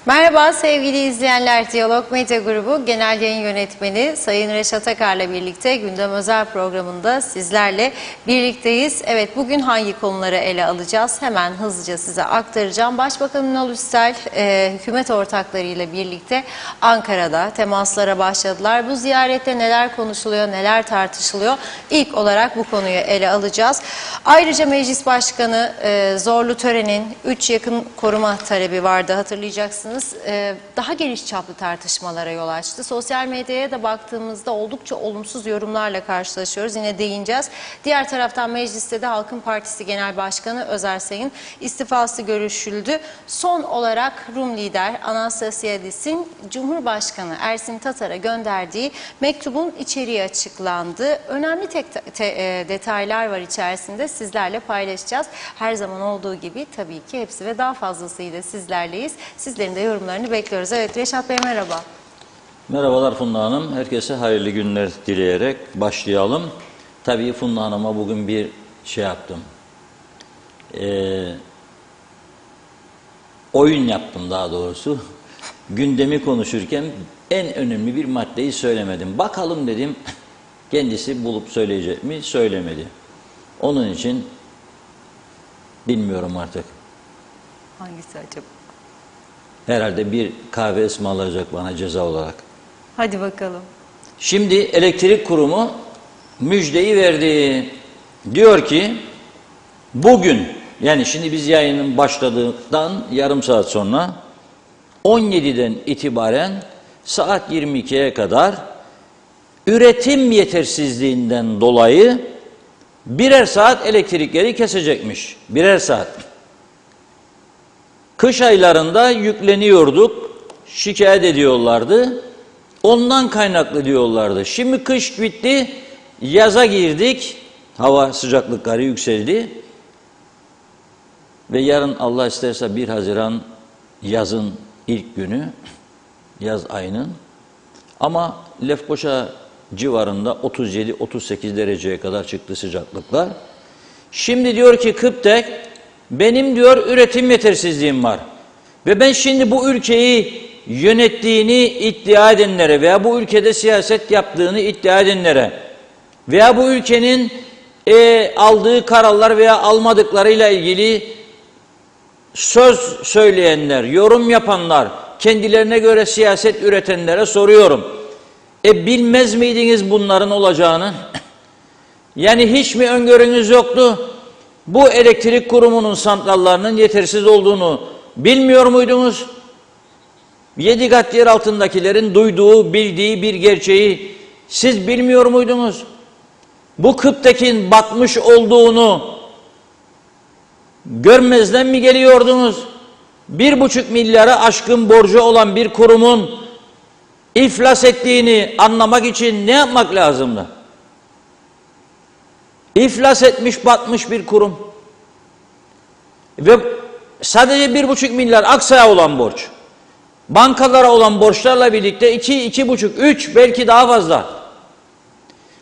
Merhaba sevgili izleyenler, Diyalog Medya Grubu Genel Yayın Yönetmeni Sayın Reşat Akar'la birlikte Gündem Özel programında sizlerle birlikteyiz. Evet, bugün hangi konuları ele alacağız? Hemen hızlıca size aktaracağım. Başbakan Ünal Üstel hükümet ortaklarıyla birlikte Ankara'da temaslara başladılar. Bu ziyarette neler konuşuluyor, neler tartışılıyor? İlk olarak bu konuyu ele alacağız. Ayrıca Meclis Başkanı Zorlu Tören'in 3 yakın koruma talebi vardı, hatırlayacaksınız. Daha geniş çaplı tartışmalara yol açtı. Sosyal medyaya da baktığımızda oldukça olumsuz yorumlarla karşılaşıyoruz. Yine değineceğiz. Diğer taraftan mecliste de Halkın Partisi Genel Başkanı Özersay'ın istifası görüşüldü. Son olarak Rum lider Anastasiadis'in Cumhurbaşkanı Ersin Tatar'a gönderdiği mektubun içeriği açıklandı. Önemli detaylar var içerisinde, sizlerle paylaşacağız. Her zaman olduğu gibi tabii ki hepsi ve daha fazlasıyla sizlerleyiz. Sizlerin de yorumlarını bekliyoruz. Evet Reşat Bey, merhaba. Merhabalar Funda Hanım. Herkese hayırlı günler dileyerek başlayalım. Tabii Funda Hanım'a bugün bir şey yaptım. Oyun yaptım daha doğrusu. Gündemi konuşurken en önemli bir maddeyi söylemedim. Bakalım dedim, kendisi bulup söyleyecek mi? Söylemedi. Onun için bilmiyorum artık. Hangisi acaba? Herhalde bir kahve ısmarlayacak bana ceza olarak. Hadi bakalım. Şimdi elektrik kurumu müjdeyi verdi. Diyor ki bugün, yani şimdi biz yayının başladığından yarım saat sonra 17'den itibaren saat 22'ye kadar üretim yetersizliğinden dolayı birer saat elektrikleri kesecekmiş. Birer saat. Kış aylarında yükleniyorduk, şikayet ediyorlardı. Ondan kaynaklı diyorlardı. Şimdi kış bitti, yaza girdik. Hava sıcaklıkları yükseldi. Ve yarın Allah isterse 1 Haziran yazın ilk günü, yaz ayının. Ama Lefkoşa civarında 37-38 dereceye kadar çıktı sıcaklıklar. Şimdi diyor ki Kıptek, benim diyor üretim yetersizliğim var. Ve ben şimdi bu ülkeyi yönettiğini iddia edenlere veya bu ülkede siyaset yaptığını iddia edenlere veya bu ülkenin aldığı kararlar veya almadıklarıyla ilgili söz söyleyenler, yorum yapanlar, kendilerine göre siyaset üretenlere soruyorum. Bilmez miydiniz bunların olacağını? Yani hiç mi öngörünüz yoktu? Bu elektrik kurumunun santrallarının yetersiz olduğunu bilmiyor muydunuz? 7 kat yer altındakilerin duyduğu, bildiği bir gerçeği siz bilmiyor muydunuz? Bu Kıptek'in batmış olduğunu görmezden mi geliyordunuz? 1,5 milyara aşkın borcu olan bir kurumun iflas ettiğini anlamak için ne yapmak lazımdı? İflas etmiş, batmış bir kurum. Ve sadece 1,5 milyar Aksa'ya olan borç. Bankalara olan borçlarla birlikte 2, 2,5, 3 belki daha fazla.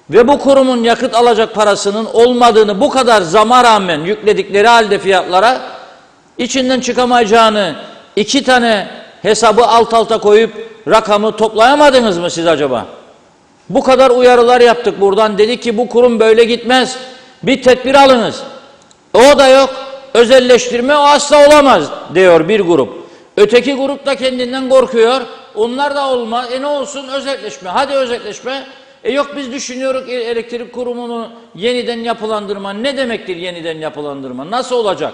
Ve bu kurumun yakıt alacak parasının olmadığını bu kadar zama rağmen yükledikleri halde fiyatlara içinden çıkamayacağını 2 tane hesabı alt alta koyup rakamı toplayamadınız mı siz acaba? Bu kadar uyarılar yaptık buradan, dedik ki bu kurum böyle gitmez. Bir tedbir alınız. O da yok. Özelleştirme o asla olamaz diyor bir grup. Öteki grup da kendinden korkuyor. Onlar da olmaz. Ne olsun, özelleşme. Hadi özelleşme. Yok biz düşünüyoruz elektrik kurumunu yeniden yapılandırma. Ne demektir yeniden yapılandırma? Nasıl olacak?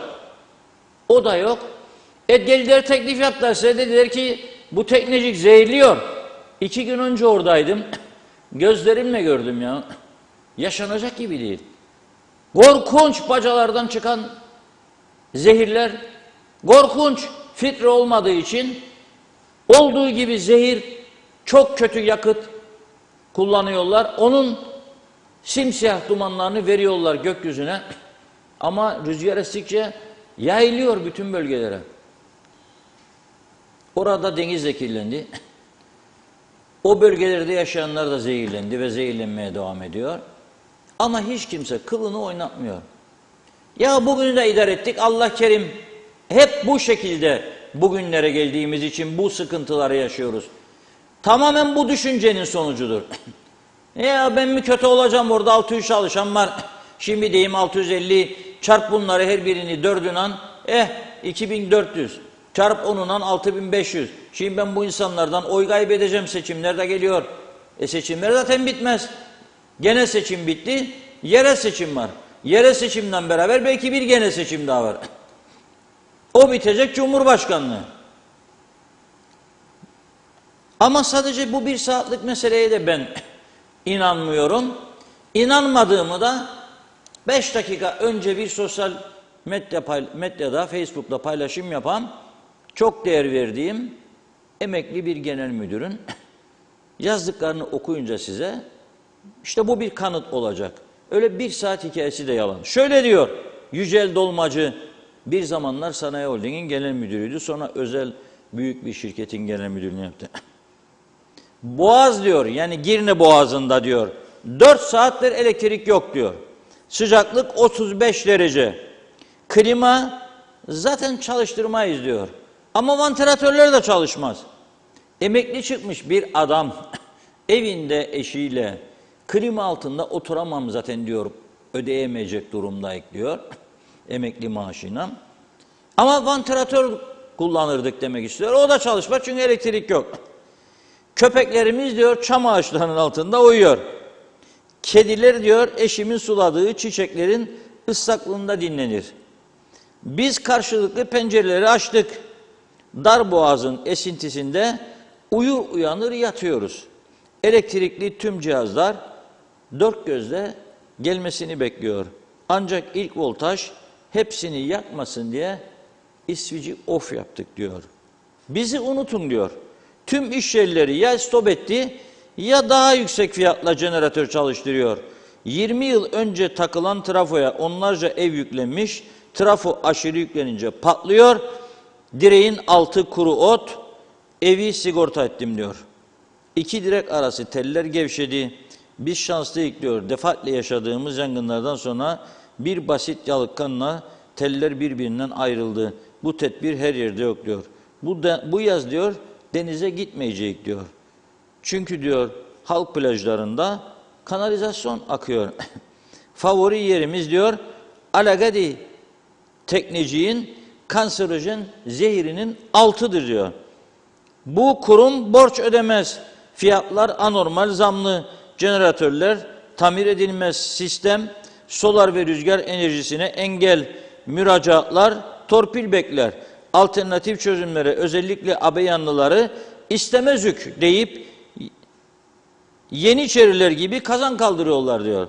O da yok. Geldiler teklif yaptılar size, dediler ki bu teknecik zehirliyor. 2 gün önce oradaydım. Gözlerimle gördüm ya. Yaşanacak gibi değil. Korkunç bacalardan çıkan zehirler, korkunç, filtre olmadığı için olduğu gibi zehir, çok kötü yakıt kullanıyorlar. Onun simsiyah dumanlarını veriyorlar gökyüzüne. Ama rüzgar estikçe yayılıyor bütün bölgelere. Orada deniz de kirlendi. O bölgelerde yaşayanlar da zehirlendi ve zehirlenmeye devam ediyor. Ama hiç kimse kılını oynatmıyor. Ya bugünü de idare ettik, Allah kerim hep bu şekilde bugünlere geldiğimiz için bu sıkıntıları yaşıyoruz. Tamamen bu düşüncenin sonucudur. Ya ben mi kötü olacağım, orada 600 çalışan var. Şimdi diyeyim 650 çarp bunları, her birini 4'ünden 2400. Çarp 10'undan 6500. Şimdi ben bu insanlardan oy kaybedeceğim, seçimler de geliyor. Seçimler zaten bitmez. Genel seçim bitti, yerel seçim var. Yerel seçimden beraber belki bir genel seçim daha var. O bitecek, Cumhurbaşkanlığı. Ama sadece bu 1 saatlik meseleye de ben inanmıyorum. İnanmadığımı da 5 dakika önce bir sosyal medyada, Facebook'ta paylaşım yapan, çok değer verdiğim emekli bir genel müdürün yazdıklarını okuyunca size, işte bu bir kanıt olacak. Öyle 1 saat hikayesi de yalan. Şöyle diyor Yücel Dolmacı, bir zamanlar Sanayi Holding'in genel müdürüydü. Sonra özel büyük bir şirketin genel müdürlüğünü yaptı. Boğaz diyor, yani Girne Boğazı'nda diyor, 4 saattir elektrik yok diyor. Sıcaklık 35 derece. Klima zaten çalıştırmayız diyor. Ama vantilatörler de çalışmaz. Emekli çıkmış bir adam evinde eşiyle klima altında oturamam zaten diyor. Ödeyemeyecek durumdayız diyor. Emekli maaşıyla. Ama vantilatör kullanırdık demek istiyor. O da çalışmaz çünkü elektrik yok. Köpeklerimiz diyor çam ağaçlarının altında uyuyor. Kediler diyor eşimin suladığı çiçeklerin ıslaklığında dinlenir. Biz karşılıklı pencereleri açtık. Dar boğazın esintisinde uyur uyanır yatıyoruz. Elektrikli tüm cihazlar 4 gözle gelmesini bekliyor. Ancak ilk voltaj hepsini yakmasın diye isvici off yaptık diyor. Bizi unutun diyor. Tüm iş yerleri ya stop etti ya daha yüksek fiyatla jeneratör çalıştırıyor. 20 yıl önce takılan trafoya onlarca ev yüklenmiş. Trafo aşırı yüklenince patlıyor. Direğin altı kuru ot. Evi sigorta ettim diyor. 2 direk arası teller gevşedi. Biz şanslıyız diyor. Defaatle yaşadığımız yangınlardan sonra bir basit yalıtkanla teller birbirinden ayrıldı. Bu tedbir her yerde yok diyor. Bu yaz diyor denize gitmeyecek diyor. Çünkü diyor halk plajlarında kanalizasyon akıyor. Favori yerimiz diyor Alagadi tekneciğin kanserojen zehrinin altıdır diyor. Bu kurum borç ödemez. Fiyatlar anormal zamlı. Jeneratörler tamir edilmez. Sistem solar ve rüzgar enerjisine engel. Müracaatlar torpil bekler. Alternatif çözümlere özellikle abeyanlıları istemezük deyip Yeniçeriler gibi kazan kaldırıyorlar diyor.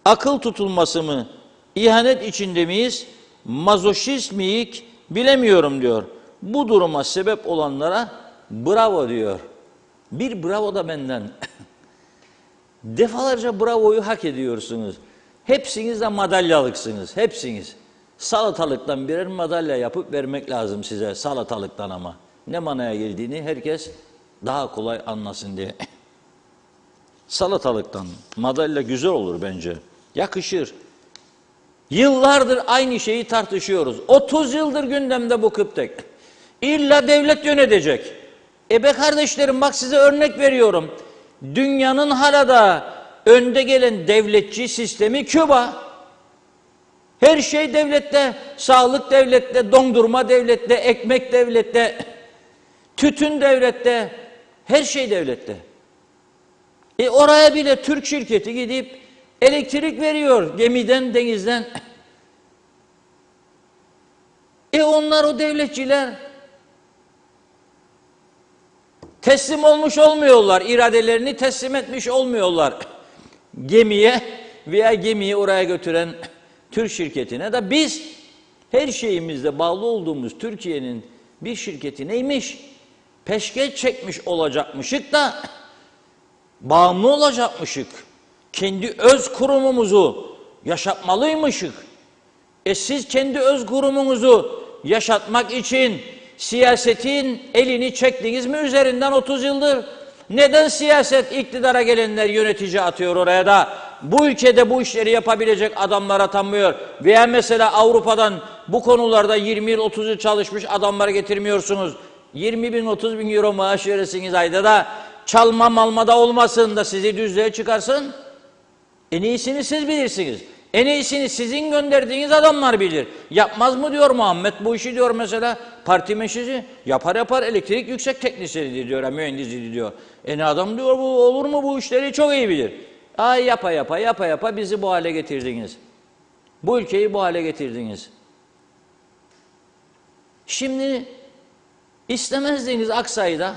Akıl tutulması mı? İhanet içinde miyiz? Mazoşist miyik? Bilemiyorum diyor. Bu duruma sebep olanlara bravo diyor. Bir bravo da benden. Defalarca bravoyu hak ediyorsunuz. Hepsiniz de madalyalıksınız. Hepsiniz. Salatalıktan birer madalya yapıp vermek lazım size. Salatalıktan ama. Ne manaya geldiğini herkes daha kolay anlasın diye. Salatalıktan madalya güzel olur bence. Yakışır. Yıllardır aynı şeyi tartışıyoruz. 30 yıldır gündemde bu kıptek. İlla devlet yönetecek. Be kardeşlerim bak size örnek veriyorum. Dünyanın hala da önde gelen devletçi sistemi Küba. Her şey devlette, sağlık devlette, dondurma devlette, ekmek devlette, tütün devlette, her şey devlette. Oraya bile Türk şirketi gidip elektrik veriyor gemiden, denizden. Onlar o devletçiler teslim olmuş olmuyorlar, iradelerini teslim etmiş olmuyorlar gemiye veya gemiyi oraya götüren Türk şirketine. Da biz her şeyimizde bağlı olduğumuz Türkiye'nin bir şirketi neymiş? Peşkeş çekmiş olacakmışık da bağımlı olacakmışık. Kendi öz kurumumuzu yaşatmalıymışık. Siz kendi öz kurumunuzu yaşatmak için siyasetin elini çektiniz mi üzerinden 30 yıldır? Neden siyaset iktidara gelenler yönetici atıyor oraya da bu ülkede bu işleri yapabilecek adamlar atanmıyor? Veya mesela Avrupa'dan bu konularda 20 yıl 30 yıl çalışmış adamları getirmiyorsunuz? 20 bin 30 bin euro maaş verirsiniz ayda da çalma malmada olmasın da sizi düzlüğe çıkarsın. En iyisini siz bilirsiniz. En iyisini sizin gönderdiğiniz adamlar bilir. Yapmaz mı diyor Muhammed bu işi diyor mesela parti meclisi. Yapar yapar elektrik yüksek teknisyeni diyor, mühendisi diyor. Ne adam diyor bu olur mu bu işleri çok iyi bilir. Ay yapa yapa bizi bu hale getirdiniz. Bu ülkeyi bu hale getirdiniz. Şimdi istemezdiniz Aksa'yı.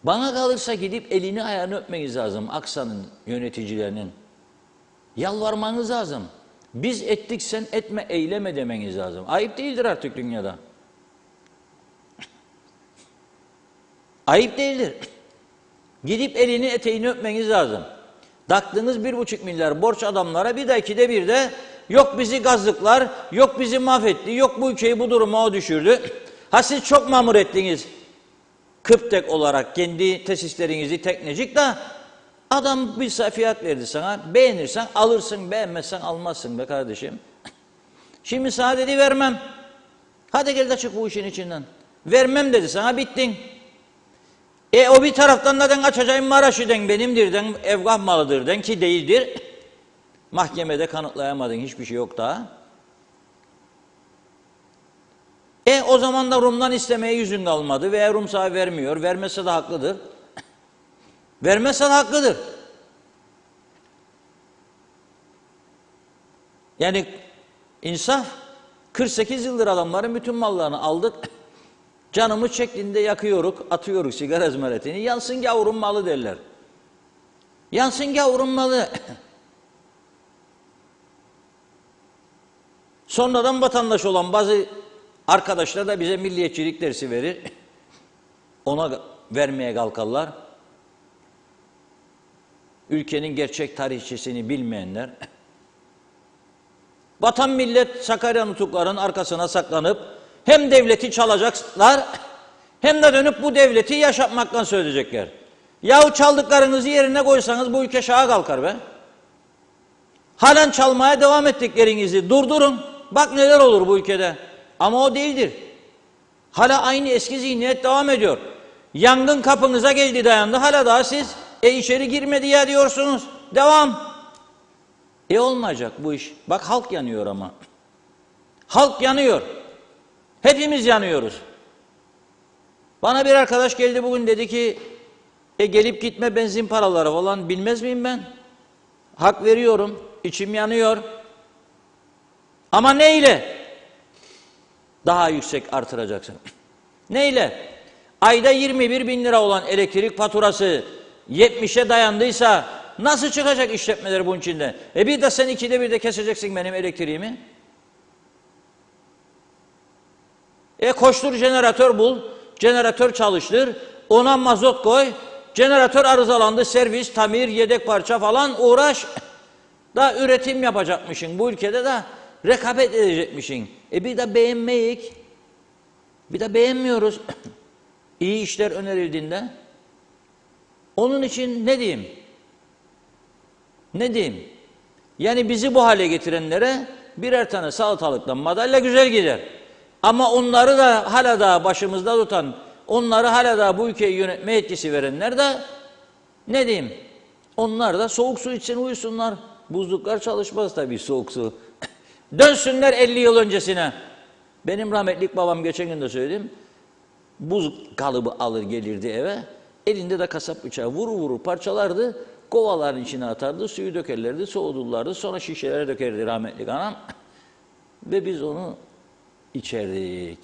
Bana kalırsa gidip elini ayağını öpmeniz lazım Aksa'nın yöneticilerinin. Yalvarmanız lazım. Biz ettik sen etme eyleme demeniz lazım. Ayıp değildir artık dünyada. Ayıp değildir. Gidip elini eteğini öpmeniz lazım. Taktığınız 1,5 milyar borç adamlara bir de ikide bir de yok bizi gazlıklar, yok bizi mahvetti, yok bu ülkeyi bu duruma o düşürdü. Ha siz çok mamur ettiniz. Kıptek olarak kendi tesislerinizi teknecik de adam bir fiyat verdi sana. Beğenirsen alırsın, beğenmezsen almazsın be kardeşim. Şimdi sana dedi vermem. Hadi gel de çık bu işin içinden. Vermem dedi sana bittin. O bir taraftan neden açacağım Maraş'ı den benimdir den Evgah malıdır den ki değildir. Mahkemede kanıtlayamadın hiçbir şey yok daha. O zaman da Rum'dan istemeye yüzün kalmadı veya Rum sana vermiyor. Vermese de haklıdır. Vermese de haklıdır. Yani insaf 48 yıldır adamların bütün mallarını aldık. Canımız şeklinde yakıyoruz, atıyoruz sigara izmaritini. Yansın gavurun malı derler. Yansın gavurun malı. Sonradan vatandaş olan bazı arkadaşlar da bize milliyetçilik dersi verir. Ona vermeye kalkarlar. Ülkenin gerçek tarihçesini bilmeyenler. Vatan millet Sakarya nutukların arkasına saklanıp hem devleti çalacaklar hem de dönüp bu devleti yaşatmaktan söyleyecekler. Yahu çaldıklarınızı yerine koysanız bu ülke şaha kalkar be. Halen çalmaya devam ettiklerinizi durdurun. Bak neler olur bu ülkede. Ama o değildir. Hala aynı eski zihniyet devam ediyor. Yangın kapınıza geldi dayandı. Hala daha siz içeri girmedi ya diyorsunuz. Devam. Olmayacak bu iş. Bak halk yanıyor ama. Halk yanıyor. Hepimiz yanıyoruz. Bana bir arkadaş geldi bugün dedi ki gelip gitme benzin paraları falan bilmez miyim ben? Hak veriyorum. İçim yanıyor. Ama neyle? Daha yüksek artıracaksın. Neyle? Ayda 21 bin lira olan elektrik faturası 70'e dayandıysa nasıl çıkacak işletmeler bunun içinde? Bir de sen ikide bir de keseceksin benim elektriğimi. Koştur jeneratör bul, jeneratör çalıştır, ona mazot koy, jeneratör arızalandı, servis, tamir, yedek parça falan uğraş. Da üretim yapacakmışsın bu ülkede de rekabet edecekmişsin. Bir de beğenmeyik, bir de beğenmiyoruz. İyi işler önerildiğinde. Onun için ne diyeyim? Ne diyeyim? Yani bizi bu hale getirenlere birer tane salatalıktan madalya güzel gider. Ama onları da hala daha başımızda tutan, onları hala daha bu ülkeyi yönetme yetkisi verenler de ne diyeyim? Onlar da soğuk su için uyusunlar. Buzluklar çalışmaz tabii soğuk su. Dönsünler 50 yıl öncesine. Benim rahmetlik babam geçen gün de söyledim. Buz kalıbı alır gelirdi eve. Elinde de kasap bıçağı vurur parçalardı. Kovaların içine atardı, suyu dökerlerdi, soğudurlardı. Sonra şişelere dökerdi rahmetlik anam. Ve biz onu içerdik.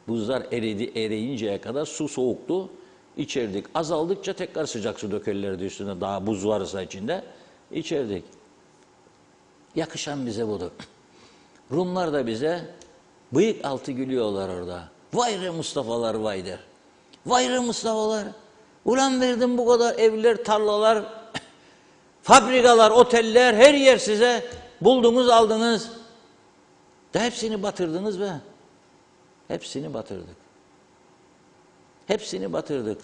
Buzlar eriyinceye kadar su soğuktu. İçerdik. Azaldıkça tekrar sıcak su dökerlerdi üstüne. Daha buz varsa içinde. İçerdik. Yakışan bize budur. Rumlar da bize bıyık altı gülüyorlar orada. Vay re Mustafa'lar vay der. Vay re Mustafa'lar. Ulan verdim bu kadar evler, tarlalar, fabrikalar, oteller, her yer size. Buldunuz, aldınız. Da hepsini batırdınız be. Hepsini batırdık. Hepsini batırdık.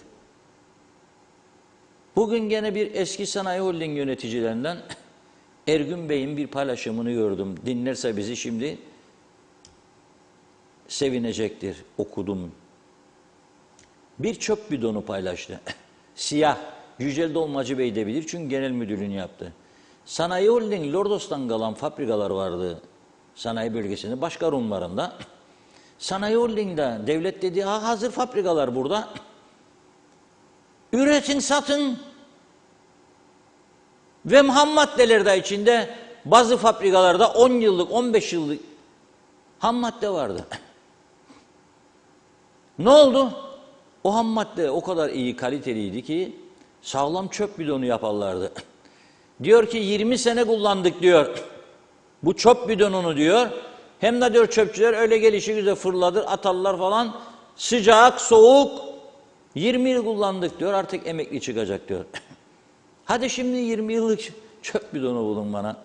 Bugün gene bir eski sanayi holding yöneticilerinden Ergün Bey'in bir paylaşımını gördüm. Dinlerse bizi şimdi sevinecektir. Okudum. Bir çöp bidonu paylaştı. Siyah. Yücel Dolmacı Bey de bilir çünkü genel müdürlüğünü yaptı. Sanayi Holding, Lordos'tan kalan fabrikalar vardı sanayi bölgesinde, başka Rumlarında. Sanayi Holding'de devlet dedi, ha hazır fabrikalar burada. Üretin, satın. Ve ham maddeler de içinde bazı fabrikalarda 10 yıllık, 15 yıllık ham madde vardı. Ne oldu? O ham madde o kadar iyi, kaliteliydi ki sağlam çöp bidonu yaparlardı. Diyor ki 20 sene kullandık diyor. Bu çöp bidonunu diyor. Hem de diyor çöpçüler öyle gelişi güzel fırladır, atarlar falan. Sıcak, soğuk. 20 yıl kullandık diyor. Artık emekli çıkacak diyor. Hadi şimdi 20 yıllık çöp bidonu bulun bana.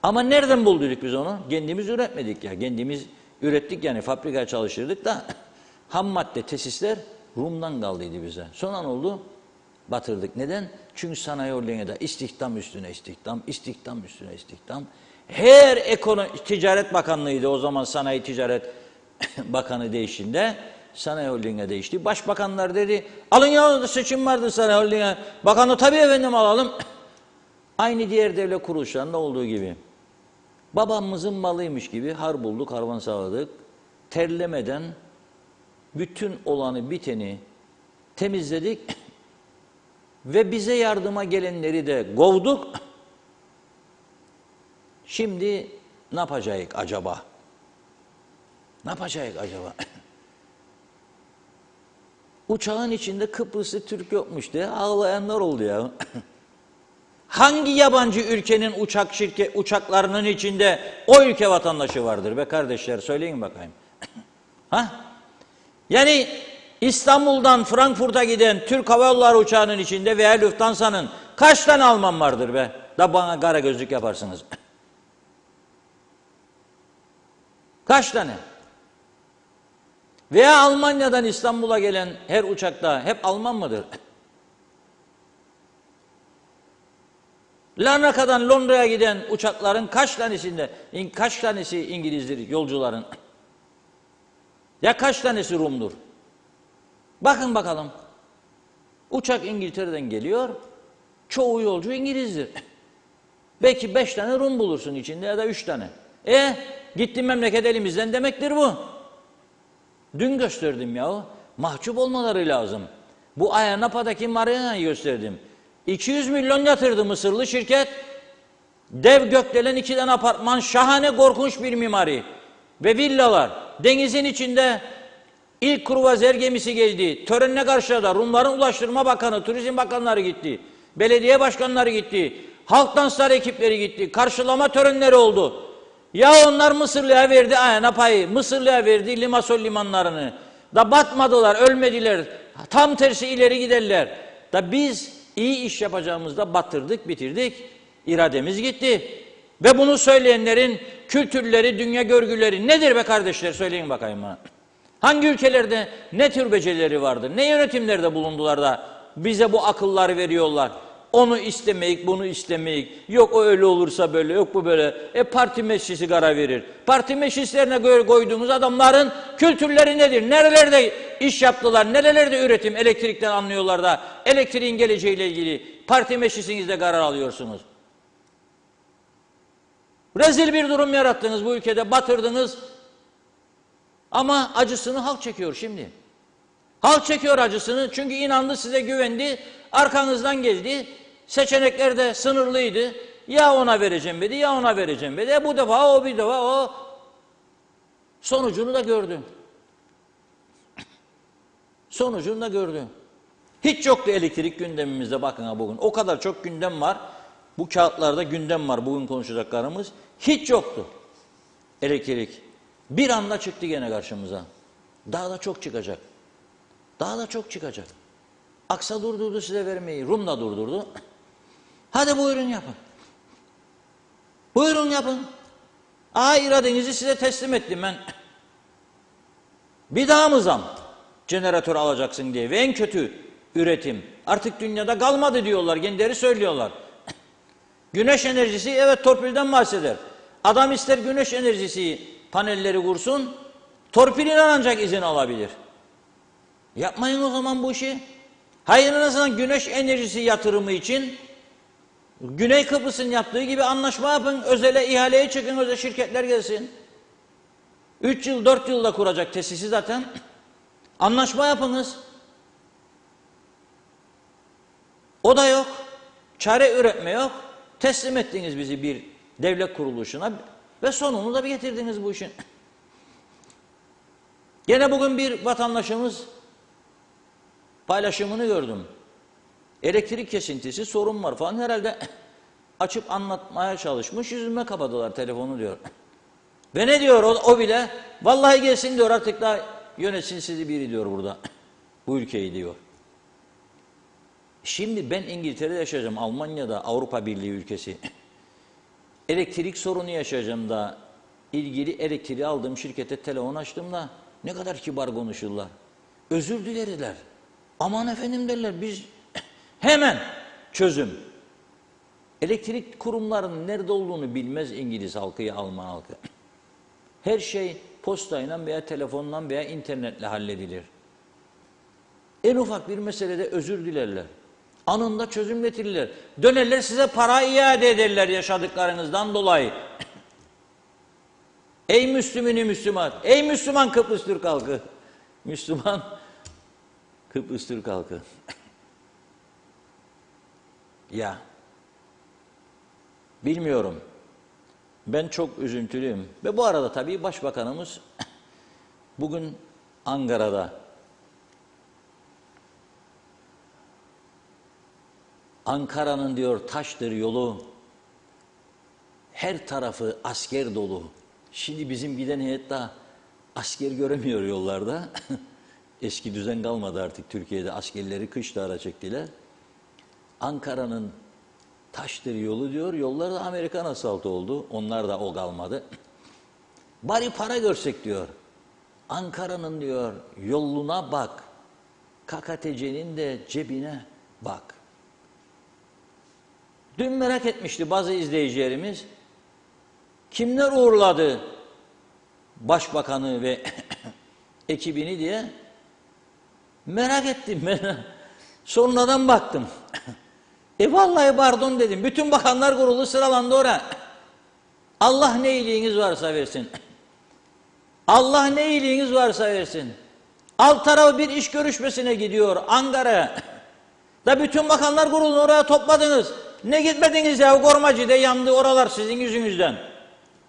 Ama nereden bulduk biz onu? Kendimiz üretmedik ya. Kendimiz ürettik yani fabrikaya çalıştırdık da ham madde tesisler Rum'dan kaldıydı bize. Sonra ne oldu? Batırdık. Neden? Çünkü sanayi holding'de istihdam üstüne istihdam, istihdam üstüne istihdam. Her Ticaret Bakanlığı'ydı o zaman, Sanayi Ticaret Bakanı değiştiğinde sanayi holding'e değişti. Başbakanlar dedi, alın ya seçim vardı sanayi holding'e. Bakanı tabii efendim alalım. Aynı diğer devlet kuruluşlarında olduğu gibi. Babamızın malıymış gibi har bulduk, harman sağladık. Terlemeden bütün olanı biteni temizledik. Ve bize yardıma gelenleri de kovduk. Şimdi ne yapacağız acaba? Ne yapacağız acaba? Uçağın içinde Kıbrıslı Türk yokmuş diye ağlayanlar oldu ya. Hangi yabancı ülkenin uçaklarının içinde o ülke vatandaşı vardır be kardeşler? Söyleyin bakayım. Ha? Yani İstanbul'dan Frankfurt'a giden Türk Hava Yolları uçağının içinde veya Lufthansa'nın kaç tane Alman vardır be? Da bana kara gözlük yaparsınız. Kaç tane? Veya Almanya'dan İstanbul'a gelen her uçakta hep Alman mıdır? Larnaka'dan Londra'ya giden uçakların kaç tanesi İngilizdir yolcuların? Ya kaç tanesi Rum'dur? Bakın bakalım. Uçak İngiltere'den geliyor. Çoğu yolcu İngilizdir. Belki 5 tane Rum bulursun içinde ya da 3 tane. Gitti memleket elimizden demektir bu. Dün gösterdim yahu. Mahcup olmaları lazım. Bu Ayanapa'daki marinayı gösterdim. 200 milyon yatırdı Mısırlı şirket. Dev gökdelen 2 tane apartman, şahane korkunç bir mimari. Ve villalar. Denizin içinde ilk kruvazer gemisi geldi. Törenine karşıladı. Rumların Ulaştırma Bakanı, Turizm Bakanları gitti. Belediye başkanları gitti. Halk dansları ekipleri gitti. Karşılama törenleri oldu. Ya onlar Mısırlı'ya verdi Ayanapa'yı. Mısırlı'ya verdi Limasol limanlarını. Da batmadılar, ölmediler. Tam tersi ileri giderler. Da biz iyi iş yapacağımızda batırdık, bitirdik. İrademiz gitti. Ve bunu söyleyenlerin kültürleri, dünya görgüleri nedir be kardeşler? Söyleyin bakayım bana. Hangi ülkelerde ne tür becerileri vardır? Ne yönetimlerde bulundular da bize bu akılları veriyorlar? Onu istemeyik, bunu istemeyik. Yok o öyle olursa böyle, yok bu böyle. Parti meclisi karar verir. Parti meclislerine koyduğumuz adamların kültürleri nedir? Nerelerde iş yaptılar? Nerelerde üretim, elektrikten anlıyorlar da elektriğin geleceğiyle ilgili parti meclisinizde karar alıyorsunuz. Rezil bir durum yarattınız bu ülkede, batırdınız. Ama acısını halk çekiyor şimdi. Halk çekiyor acısını çünkü inandı, size güvendi, arkanızdan geldi. Seçenekler de sınırlıydı. Ya ona vereceğim dedi, ya ona vereceğim dedi. Bu defa o, bir defa o. Sonucunu da gördü. Sonucunu da gördü. Hiç yoktu elektrik gündemimizde, bakın ha bugün. O kadar çok gündem var. Bu kağıtlarda gündem var bugün konuşacaklarımız. Hiç yoktu elektrik. Bir anda çıktı gene karşımıza. Daha da çok çıkacak. Daha da çok çıkacak. Aksa durdurdu size vermeyi. Rum da durdurdu. Hadi buyurun yapın. Buyurun yapın. İradenizi size teslim ettim ben. Bir daha mı zam? Jeneratör alacaksın diye. Ve en kötü üretim. Artık dünyada kalmadı diyorlar. Kendileri söylüyorlar. Güneş enerjisi, evet torpilden bahseder. Adam ister güneş enerjisi panelleri kursun. Torpiliyle ancak izin alabilir. Yapmayın o zaman bu işi. Hayır, en azından güneş enerjisi yatırımı için Güney Kıbrıs'ın yaptığı gibi anlaşma yapın. Özele ihaleye çıkın, özel şirketler gelsin. 3 yıl 4 yılda kuracak tesisi zaten. Anlaşma yapınız. O da yok. Çare üretme yok. Teslim ettiniz bizi bir devlet kuruluşuna ve sonunu da bir getirdiniz bu işin. Gene bugün bir vatandaşımız paylaşımını gördüm. Elektrik kesintisi, sorun var falan, herhalde açıp anlatmaya çalışmış, yüzüme kapadılar telefonu diyor. Ve ne diyor o bile? Vallahi gelsin diyor, artık daha yönetsin sizi biri diyor burada. Bu ülkeyi diyor. Şimdi ben İngiltere'de yaşayacağım, Almanya'da, Avrupa Birliği ülkesi. Elektrik sorunu yaşayacağım da ilgili elektriği aldığım şirkete telefon açtım da ne kadar kibar konuşurlar. Özür dileriler. Aman efendim derler, biz hemen çözüm. Elektrik kurumlarının nerede olduğunu bilmez İngiliz halkı ya Alman halkı. Her şey postayla veya telefonla veya internetle halledilir. En ufak bir meselede özür dilerler. Anında çözüm getirirler. Dönerler size para iade ederler yaşadıklarınızdan dolayı. Ey Müslümini Müslüman, ey Müslüman Kıbrıs Türk halkı, Müslüman Kıbrıs Türk halkı. Ya, bilmiyorum. Ben çok üzüntülüyüm. Ve bu arada tabii Başbakanımız bugün Ankara'da, Ankara'nın diyor taştır yolu, her tarafı asker dolu. Şimdi bizim giden heyet daha asker göremiyor yollarda. Eski düzen kalmadı artık Türkiye'de, askerleri kışta ara çektiler. Ankara'nın taştır yolu diyor, yollar da Amerikan asfaltı oldu. Onlar da o kalmadı. Bari para görsek diyor. Ankara'nın diyor yoluna bak. KKTC'nin de cebine bak. Dün merak etmişti bazı izleyicilerimiz. Kimler uğurladı Başbakanı ve ekibini diye merak ettim ben. Sonradan baktım. Vallahi pardon dedim. Bütün bakanlar kurulu sıralandı oraya. Allah ne iyiliğiniz varsa versin. Allah ne iyiliğiniz varsa versin. Alt tarafı bir iş görüşmesine gidiyor Ankara'ya. Da bütün bakanlar kurulunu oraya topladınız. Ne gitmediniz ya? Gormacı'da yandı oralar sizin yüzünüzden.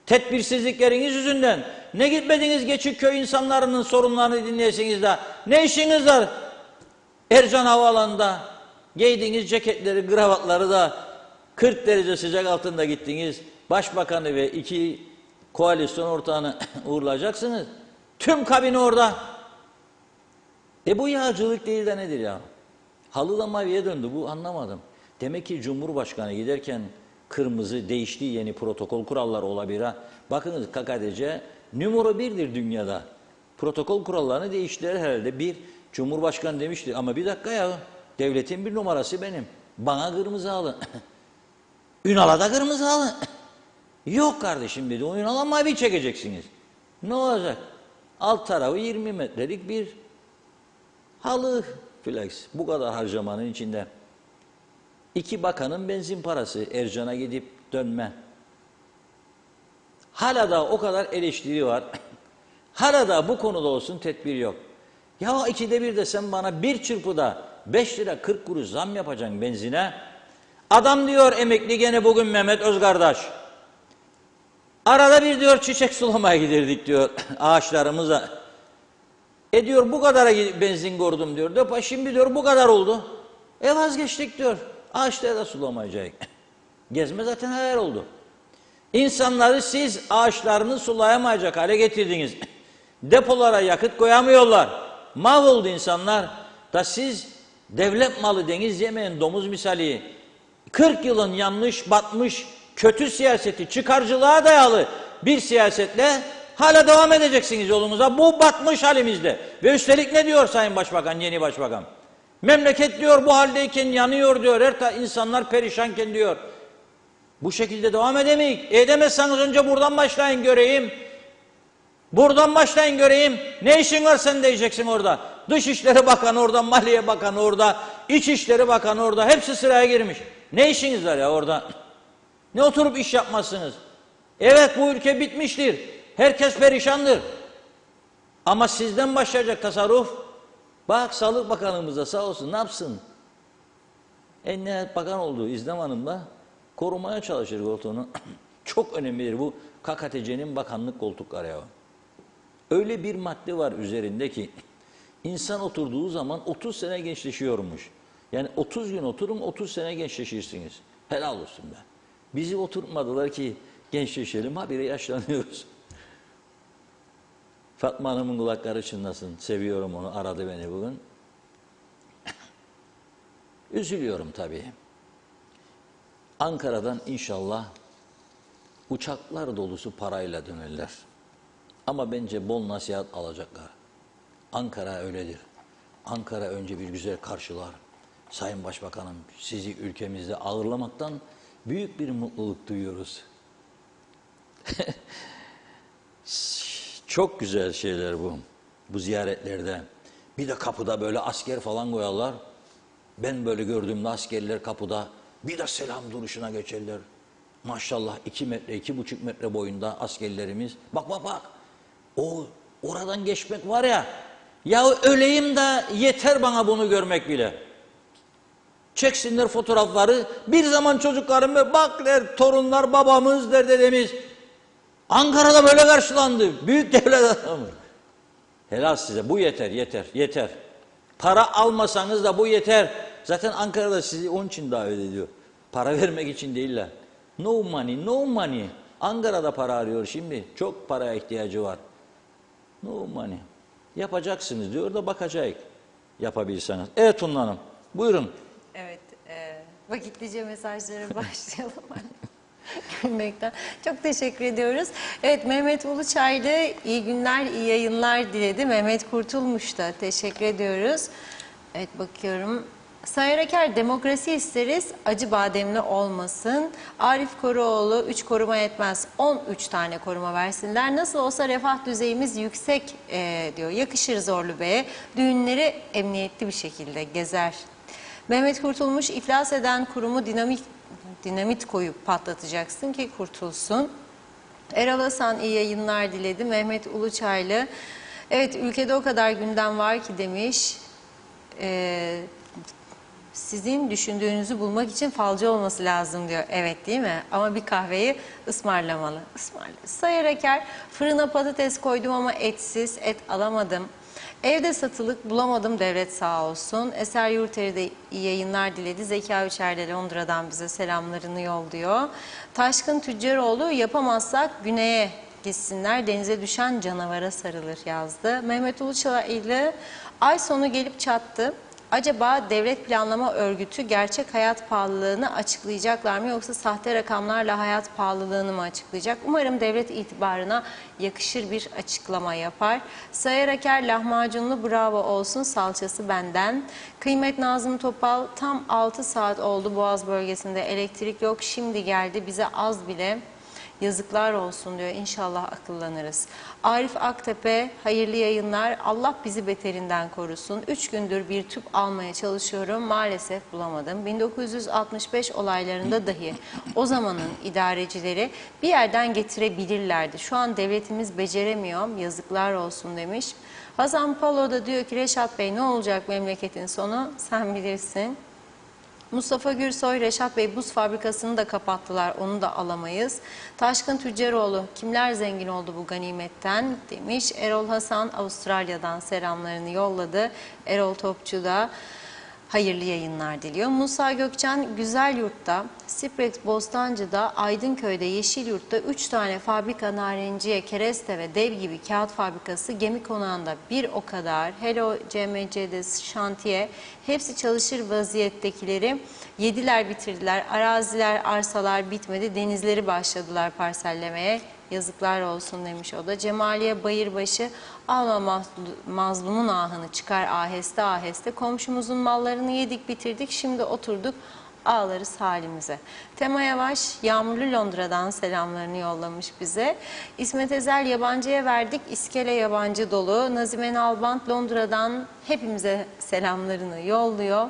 Tedbirsizlikleriniz yüzünden. Ne gitmediniz Geçikköy insanların sorunlarını dinleyesiniz de. Ne işiniz var? Ercan Havaalanı'nda giydiğiniz ceketleri, kravatları da 40 derece sıcak altında gittiniz. Başbakanı ve 2 koalisyon ortağını uğurlayacaksınız. Tüm kabine orada. Bu yağcılık değil de nedir ya? Halı da maviye döndü, bu anlamadım. Demek ki Cumhurbaşkanı giderken kırmızı değişti, yeni protokol kuralları olabilir ha. Bakınız KKTC numara 1'dir dünyada. Protokol kurallarını değiştiler herhalde. Bir Cumhurbaşkanı demişti ama bir dakika ya, devletin bir numarası benim. Bana kırmızı alın. Ünal'a da kırmızı alın. Yok kardeşim dedi, o Ünal'a mavi çekeceksiniz. Ne olacak? Alt tarafı 20 metrelik bir halı flex. Bu kadar harcamanın içinde. 2 bakanın benzin parası, Ercan'a gidip dönme. Hala da o kadar eleştiri var. Hala da bu konuda olsun tedbir yok. Ya 2'de 1 de sen bana bir çırpıda 5 lira 40 kuruş zam yapacaksın benzine. Adam diyor emekli gene bugün Mehmet Özkardaş. Arada bir diyor çiçek sulamaya giderdik diyor ağaçlarımıza. Diyor bu kadara benzin koydum diyor. Şimdi diyor bu kadar oldu. Vazgeçtik diyor. Ağaçları da sulamayacak. Gezme zaten hayal oldu. İnsanları siz ağaçlarını sulayamayacak hale getirdiniz. Depolara yakıt koyamıyorlar. Mahvoldu insanlar. Da siz devlet malı deniz yemeyen domuz misali 40 yılın yanlış batmış kötü siyaseti çıkarcılığa dayalı bir siyasetle hala devam edeceksiniz yolunuza bu batmış halimizde. Ve üstelik ne diyor Sayın Başbakan, yeni Başbakan? Memleket diyor bu haldeyken yanıyor diyor. Her insanlar perişanken diyor. Bu şekilde devam edemeyiz. Edemezseniz önce buradan başlayın göreyim. Buradan başlayın göreyim. Ne işin var sen diyeceksin orada. Dışişleri Bakanı orada, Maliye Bakanı orada, İçişleri Bakanı orada. Hepsi sıraya girmiş. Ne işiniz var ya orada? Ne oturup iş yapmazsınız? Evet, bu ülke bitmiştir. Herkes perişandır. Ama sizden başlayacak tasarruf. Bak Sağlık Bakanımız da sağ olsun ne yapsın? En nihayet bakan olduğu İzdem Hanım da korumaya çalışır koltuğunu. Çok önemlidir bu KKTC'nin bakanlık koltukları ya. Öyle bir madde var üzerinde ki insan oturduğu zaman 30 sene gençleşiyormuş. Yani 30 gün oturun 30 sene gençleşirsiniz. Helal olsun be. Bizi oturtmadılar ki gençleşelim, habire yaşlanıyoruz. Fatma Hanım'ın kulakları çınlasın. Seviyorum onu, aradı beni bugün. Üzülüyorum tabii. Ankara'dan inşallah uçaklar dolusu parayla dönerler. Ama bence bol nasihat alacaklar. Ankara öyledir. Ankara önce bir güzel karşılar. Sayın Başbakanım, sizi ülkemizde ağırlamaktan büyük bir mutluluk duyuyoruz. Çok güzel şeyler bu. Bu ziyaretlerde. Bir de kapıda böyle asker falan koyarlar. Ben böyle gördüğümde askerler kapıda bir de selam duruşuna geçerler. Maşallah 2 metre, 2,5 metre boyunda askerlerimiz. Bak bak bak. O oradan geçmek var ya. Ya öleyim de yeter bana bunu görmek bile. Çeksinler fotoğrafları. Bir zaman çocuklarım bak der, torunlar babamız der, dedemiz. Ankara'da böyle karşılandı. Büyük devlet adamı. Helal size. Bu yeter, yeter, yeter. Para almasanız da bu yeter. Zaten Ankara'da sizi onun için davet ediyor. Para vermek için değiller. No money, no money. Ankara'da para arıyor şimdi. Çok paraya ihtiyacı var. No money. Yapacaksınız diyor da bakacak. Yapabilseniz. Evet Tunla Hanım. Buyurun. Evet, vakitlice mesajlara başlayalım. Gülmekten. Çok teşekkür ediyoruz. Evet, Mehmet Uluçaylı iyi günler, iyi yayınlar diledi. Mehmet Kurtulmuş da teşekkür ediyoruz. Evet, bakıyorum. Sayın Aker, demokrasi isteriz, acı bademli olmasın. Arif Koruoğlu 3 koruma yetmez, 13 tane koruma versinler. Nasıl olsa refah düzeyimiz yüksek diyor. Yakışır Zorlu Bey'e. Düğünleri emniyetli bir şekilde gezer. Mehmet Kurtulmuş, iflas eden kurumu dinamit koyup patlatacaksın ki kurtulsun. Erol Hasan iyi yayınlar diledi. Mehmet Uluçaylı, evet ülkede o kadar gündem var ki demiş. Sizin düşündüğünüzü bulmak için falcı olması lazım diyor. Evet değil mi? Ama bir kahveyi ısmarlamalı. Ismarlı. Sayın Aker, fırına patates koydum ama etsiz, et alamadım. Evde satılık bulamadım, devlet sağ olsun. Eser Yurteri de iyi yayınlar diledi. Zeka Üçer de Londra'dan bize selamlarını yolluyor. Taşkın Tüccaroğlu, yapamazsak güneye gitsinler, denize düşen canavara sarılır yazdı. Mehmet Uluçaylı, ay sonu gelip çattı. Acaba devlet planlama örgütü gerçek hayat pahalılığını açıklayacaklar mı yoksa sahte rakamlarla hayat pahalılığını mı açıklayacak? Umarım devlet itibarına yakışır bir açıklama yapar. Sayar Aker, lahmacunlu bravo olsun, salçası benden. Kıymet Nazım Topal, tam 6 saat oldu Boğaz bölgesinde elektrik yok, şimdi geldi bize az bile. Yazıklar olsun diyor. İnşallah akıllanırız. Arif Aktepe, hayırlı yayınlar. Allah bizi beterinden korusun. 3 gündür bir tüp almaya çalışıyorum. Maalesef bulamadım. 1965 olaylarında dahi o zamanın idarecileri bir yerden getirebilirlerdi. Şu an devletimiz beceremiyor. Yazıklar olsun demiş. Hasan Palo da diyor ki Reşat Bey ne olacak memleketin sonu? Sen bilirsin. Mustafa Gürsoy, Reşat Bey buz fabrikasını da kapattılar, onu da alamayız. Taşkın Tüccaroğlu, kimler zengin oldu bu ganimetten demiş. Erol Hasan Avustralya'dan selamlarını yolladı. Erol Topçu da hayırlı yayınlar diliyor. Musa Gökçen, Güzelyurt'ta, Sprex Bostancı'da, Aydınköy'de, Yeşilyurt'ta 3 tane fabrika narenciye, kereste ve dev gibi kağıt fabrikası, gemi konağında bir o kadar, Hello CMC'de şantiye, hepsi çalışır vaziyettekileri yediler bitirdiler. Araziler, arsalar bitmedi, denizleri başladılar parsellemeye. Yazıklar olsun demiş o da. Cemaliye Bayırbaşı, alma mazlumun ahını çıkar aheste aheste. Komşumuzun mallarını yedik bitirdik, şimdi oturduk ağlarız halimize. Tema Yavaş yağmurlu Londra'dan selamlarını yollamış bize. İsmet Ezel yabancıya verdik, iskele yabancı dolu. Nazime Nalbant Londra'dan hepimize selamlarını yolluyor.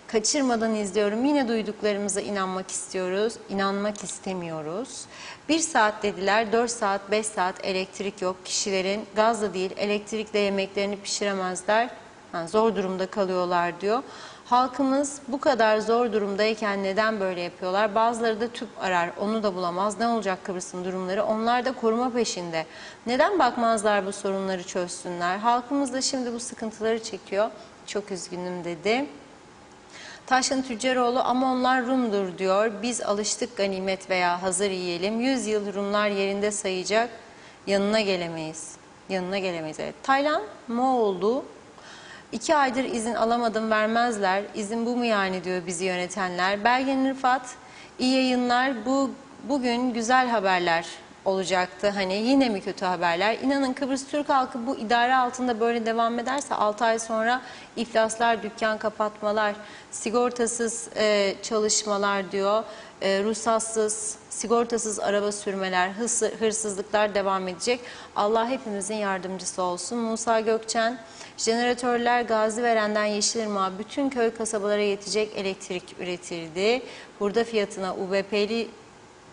Kaçırmadan izliyorum. Yine duyduklarımıza inanmak istiyoruz. İnanmak istemiyoruz. 1 saat dediler, 4 saat, 5 saat elektrik yok. Kişilerin gazla değil, elektrikle yemeklerini pişiremezler. Zor durumda kalıyorlar diyor. Halkımız bu kadar zor durumdayken neden böyle yapıyorlar? Bazıları da tüp arar, onu da bulamaz. Ne olacak Kıbrıs'ın durumları? Onlar da koruma peşinde. Neden bakmazlar bu sorunları çözsünler? Halkımız da şimdi bu sıkıntıları çekiyor. Çok üzgünüm dedi. Taşkın Tüccaroğlu ama onlar Rum'dur diyor. Biz alıştık ganimet veya hazır yiyelim. 100 yıl Rumlar yerinde sayacak. Yanına gelemeyiz. Yanına gelemeyiz, evet. Taylan Moğol'du. 2 aydır izin alamadım, vermezler. İzin bu mu yani diyor bizi yönetenler. Belgin Rıfat, iyi yayınlar. Bugün güzel haberler olacaktı. Hani yine mi kötü haberler? İnanın Kıbrıs Türk halkı bu idare altında böyle devam ederse 6 ay sonra iflaslar, dükkan kapatmalar, sigortasız çalışmalar diyor. Ruhsatsız, sigortasız araba sürmeler, hırsızlıklar devam edecek. Allah hepimizin yardımcısı olsun. Musa Gökçen, jeneratörler Gaziveren'den Yeşilırmak'a bütün köy kasabalara yetecek elektrik üretildi. Hurda fiyatına UBP'li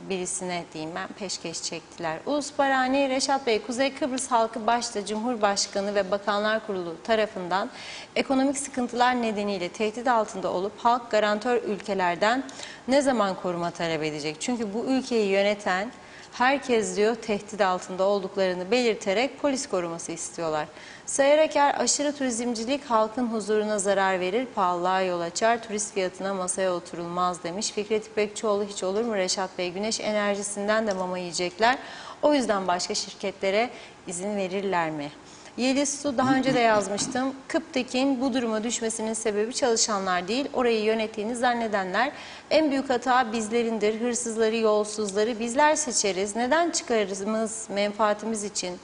birisine diyeyim ben peşkeş çektiler. Ulusparani Reşat Bey, Kuzey Kıbrıs halkı başta Cumhurbaşkanı ve Bakanlar Kurulu tarafından ekonomik sıkıntılar nedeniyle tehdit altında olup halk garantör ülkelerden ne zaman koruma talep edecek? Çünkü bu ülkeyi yöneten herkes diyor tehdit altında olduklarını belirterek polis koruması istiyorlar. Sayar Aker, aşırı turizmcilik halkın huzuruna zarar verir, pahalılığa yol açar, turist fiyatına masaya oturulmaz demiş. Fikret İpekçioğlu, hiç olur mu Reşat Bey? Güneş enerjisinden de mama yiyecekler. O yüzden başka şirketlere izin verirler mi? Yeliz Su, daha önce de yazmıştım. Kıptekin bu duruma düşmesinin sebebi çalışanlar değil, orayı yönettiğini zannedenler. En büyük hata bizlerindir. Hırsızları, yolsuzları bizler seçeriz. Neden çıkarımız, menfaatimiz için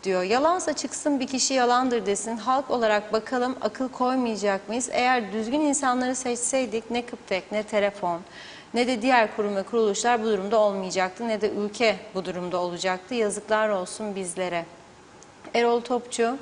diyor. Yalansa çıksın bir kişi yalandır desin. Halk olarak bakalım akıl koymayacak mıyız? Eğer düzgün insanları seçseydik ne Kıptek, ne Telefon, ne de diğer kurum ve kuruluşlar bu durumda olmayacaktı. Ne de ülke bu durumda olacaktı. Yazıklar olsun bizlere. Erol Topçu,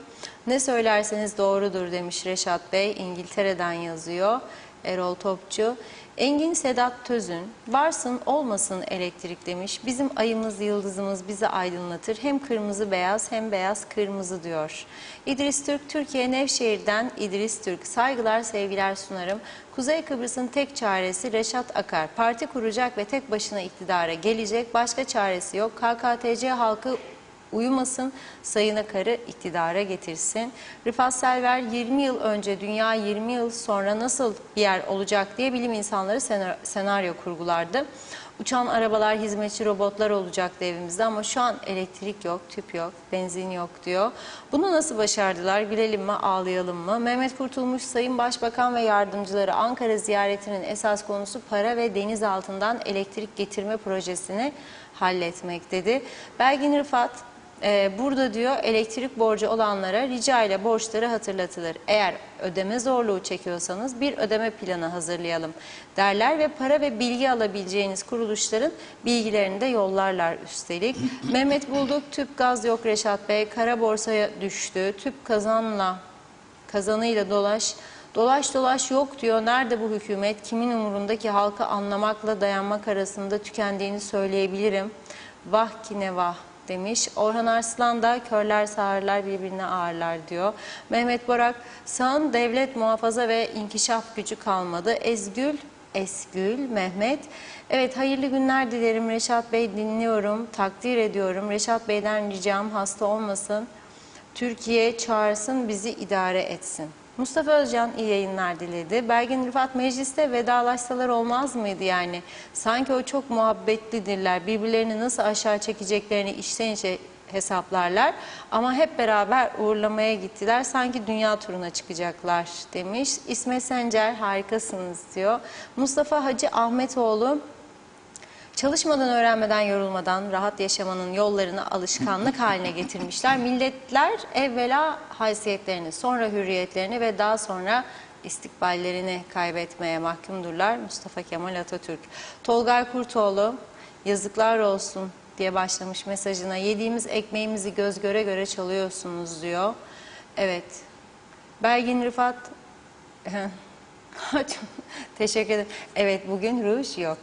ne söylerseniz doğrudur demiş Reşat Bey. İngiltere'den yazıyor Erol Topçu. Engin Sedat Tözün, varsın olmasın elektrik demiş. Bizim ayımız yıldızımız bizi aydınlatır. Hem kırmızı beyaz hem beyaz kırmızı diyor. İdris Türk, Türkiye Nevşehir'den İdris Türk. Saygılar sevgiler sunarım. Kuzey Kıbrıs'ın tek çaresi Reşat Akar. Parti kuracak ve tek başına iktidara gelecek. Başka çaresi yok. KKTC halkı uyumasın, Sayın Akar'ı iktidara getirsin. Rıfat Selver, 20 yıl önce dünya 20 yıl sonra nasıl bir yer olacak diye bilim insanları senaryo kurgulardı. Uçan arabalar, hizmetçi robotlar olacaktı evimizde ama şu an elektrik yok, tüp yok, benzin yok diyor. Bunu nasıl başardılar? Gülelim mi, ağlayalım mı? Mehmet Kurtulmuş, Sayın Başbakan ve yardımcıları Ankara ziyaretinin esas konusu para ve deniz altından elektrik getirme projesini halletmek dedi. Belgin Rıfat, burada diyor elektrik borcu olanlara rica ile borçları hatırlatılır. Eğer ödeme zorluğu çekiyorsanız bir ödeme planı hazırlayalım derler ve para ve bilgi alabileceğiniz kuruluşların bilgilerini de yollarlar üstelik. Mehmet Bulduk, tüp gaz yok Reşat Bey, kara borsaya düştü, tüp kazanıyla dolaş yok diyor. Nerede bu hükümet? Kimin umurunda ki halkı anlamakla dayanmak arasında tükendiğini söyleyebilirim. Vah ki ne vah demiş. Orhan Arslan da körler sağırlar birbirine ağırlar diyor. Mehmet Borak, sağın devlet muhafaza ve inkişaf gücü kalmadı. Esgül Mehmet. Evet, hayırlı günler dilerim Reşat Bey, dinliyorum, takdir ediyorum. Reşat Bey'den ricam hasta olmasın. Türkiye çağırsın bizi idare etsin. Mustafa Özcan iyi yayınlar diledi. Belgin Rıfat, mecliste vedalaşsalar olmaz mıydı yani? Sanki o çok muhabbetlidirler. Birbirlerini nasıl aşağı çekeceklerini içten içe hesaplarlar. Ama hep beraber uğurlamaya gittiler. Sanki dünya turuna çıkacaklar demiş. İsmet Sencer, harikasınız diyor. Mustafa Hacı Ahmetoğlu, çalışmadan, öğrenmeden, yorulmadan rahat yaşamanın yollarını alışkanlık haline getirmişler. Milletler evvela haysiyetlerini, sonra hürriyetlerini ve daha sonra istikballerini kaybetmeye mahkumdurlar. Mustafa Kemal Atatürk. Tolgay Kurtoğlu, yazıklar olsun diye başlamış mesajına. Yediğimiz ekmeğimizi göz göre göre çalıyorsunuz diyor. Evet. Belgin Rıfat, teşekkür ederim. Evet, bugün ruj yok.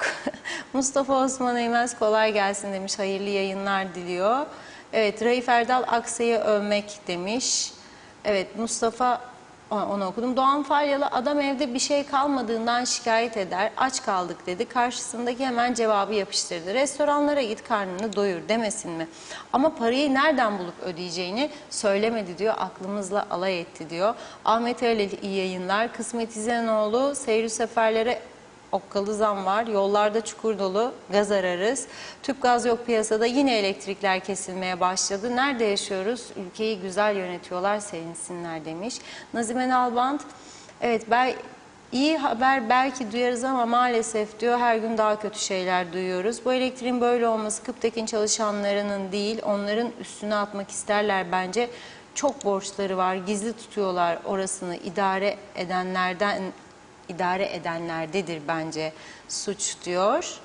Mustafa Osman Eymez kolay gelsin demiş. Hayırlı yayınlar diliyor. Evet, Raif Erdal Aksa'yı övmek demiş. Evet, Mustafa, onu okudum. Doğan Falyalı, adam evde bir şey kalmadığından şikayet eder. Aç kaldık dedi. Karşısındaki hemen cevabı yapıştırdı. Restoranlara git, karnını doyur demesin mi? Ama parayı nereden bulup ödeyeceğini söylemedi diyor. Aklımızla alay etti diyor. Ahmet Öyleli, iyi yayınlar. Kısmet İzenoğlu, seyir seferlere okkalı zam var. Yollarda çukur dolu. Gaz ararız. Tüp gaz yok piyasada. Yine elektrikler kesilmeye başladı. Nerede yaşıyoruz? Ülkeyi güzel yönetiyorlar. Sevinsinler demiş. Nazime Nalbant. Evet, iyi haber belki duyarız ama maalesef diyor her gün daha kötü şeyler duyuyoruz. Bu elektriğin böyle olması Kıptekin çalışanlarının değil, onların üstüne atmak isterler bence. Çok borçları var. Gizli tutuyorlar orasını. İdare edenlerdedir bence suç diyor.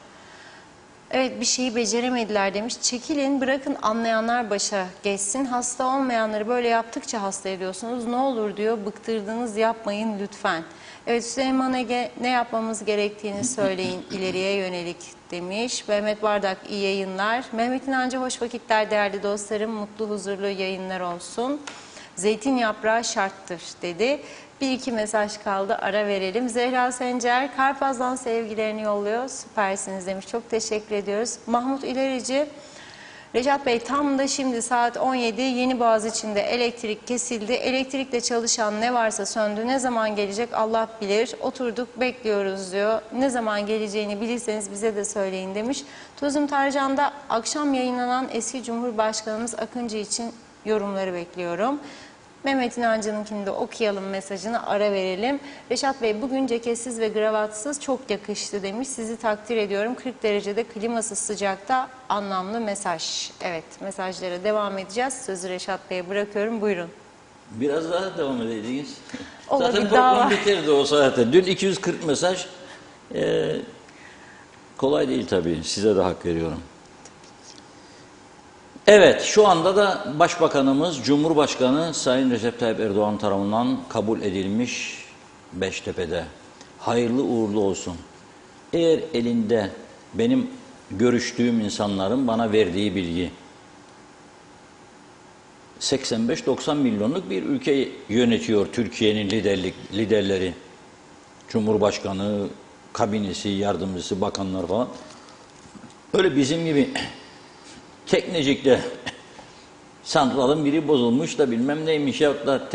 Evet, bir şeyi beceremediler demiş. Çekilin, bırakın anlayanlar başa geçsin. Hasta olmayanları böyle yaptıkça hasta ediyorsunuz. Ne olur diyor, bıktırdınız, yapmayın lütfen. Evet, Süleyman Ege, ne yapmamız gerektiğini söyleyin ileriye yönelik demiş. Mehmet Bardak, iyi yayınlar. Mehmet İnancı, hoş vakitler değerli dostlarım. Mutlu, huzurlu yayınlar olsun. Zeytin yaprağı şarttır dedi. Bir iki mesaj kaldı, ara verelim. Zehra Sencer, Karpaz'dan sevgilerini yolluyor. Süpersiniz demiş. Çok teşekkür ediyoruz. Mahmut İlerici, Recat Bey tam da şimdi saat 17 Yeniboğaz içinde elektrik kesildi. Elektrikle çalışan ne varsa söndü. Ne zaman gelecek Allah bilir. Oturduk bekliyoruz diyor. Ne zaman geleceğini bilirseniz bize de söyleyin demiş. Tuzum Tarcan'da akşam yayınlanan eski Cumhurbaşkanımız Akıncı için yorumları bekliyorum. Mehmet İnancı'nınkini de okuyalım, mesajını ara verelim. Reşat Bey, bugün ceketsiz ve gravatsız çok yakıştı demiş. Sizi takdir ediyorum. 40 derecede klimasız sıcakta anlamlı mesaj. Evet, mesajlara devam edeceğiz. Sözü Reşat Bey'e bırakıyorum. Buyurun. Biraz daha devam edeydiniz. Olabilir, Zaten daha program var. biterdi o saatte. Dün 240 mesaj. Kolay değil tabii. Size de hak veriyorum. Evet, şu anda da Başbakanımız, Cumhurbaşkanı Sayın Recep Tayyip Erdoğan tarafından kabul edilmiş Beştepe'de. Hayırlı uğurlu olsun. Eğer elinde benim görüştüğüm insanların bana verdiği bilgi, 85-90 milyonluk bir ülke yönetiyor Türkiye'nin liderleri. Cumhurbaşkanı, kabinesi, yardımcısı, bakanlar falan. Öyle bizim gibi Teknecik'te santralın biri bozulmuş da bilmem neymiş ya da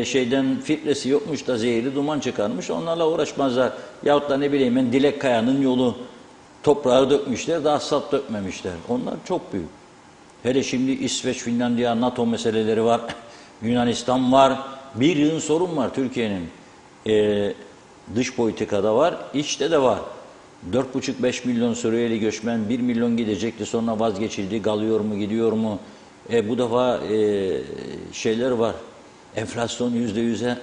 şeyden filtresi yokmuş da zehirli duman çıkarmış, onlarla uğraşmazlar. Yahut da ne bileyim ben Dilek Kaya'nın yolu toprağı dökmüşler de asfalt dökmemişler. Onlar çok büyük. Hele şimdi İsveç, Finlandiya, NATO meseleleri var. Yunanistan var. Bir yığın sorun var Türkiye'nin. Dış politikada var, içte de var. 4,5-5 milyon Suriyeli göçmen, 1 milyon gidecekti, sonra vazgeçildi. Kalıyor mu, gidiyor mu? Bu defa şeyler var. Enflasyon %100'e.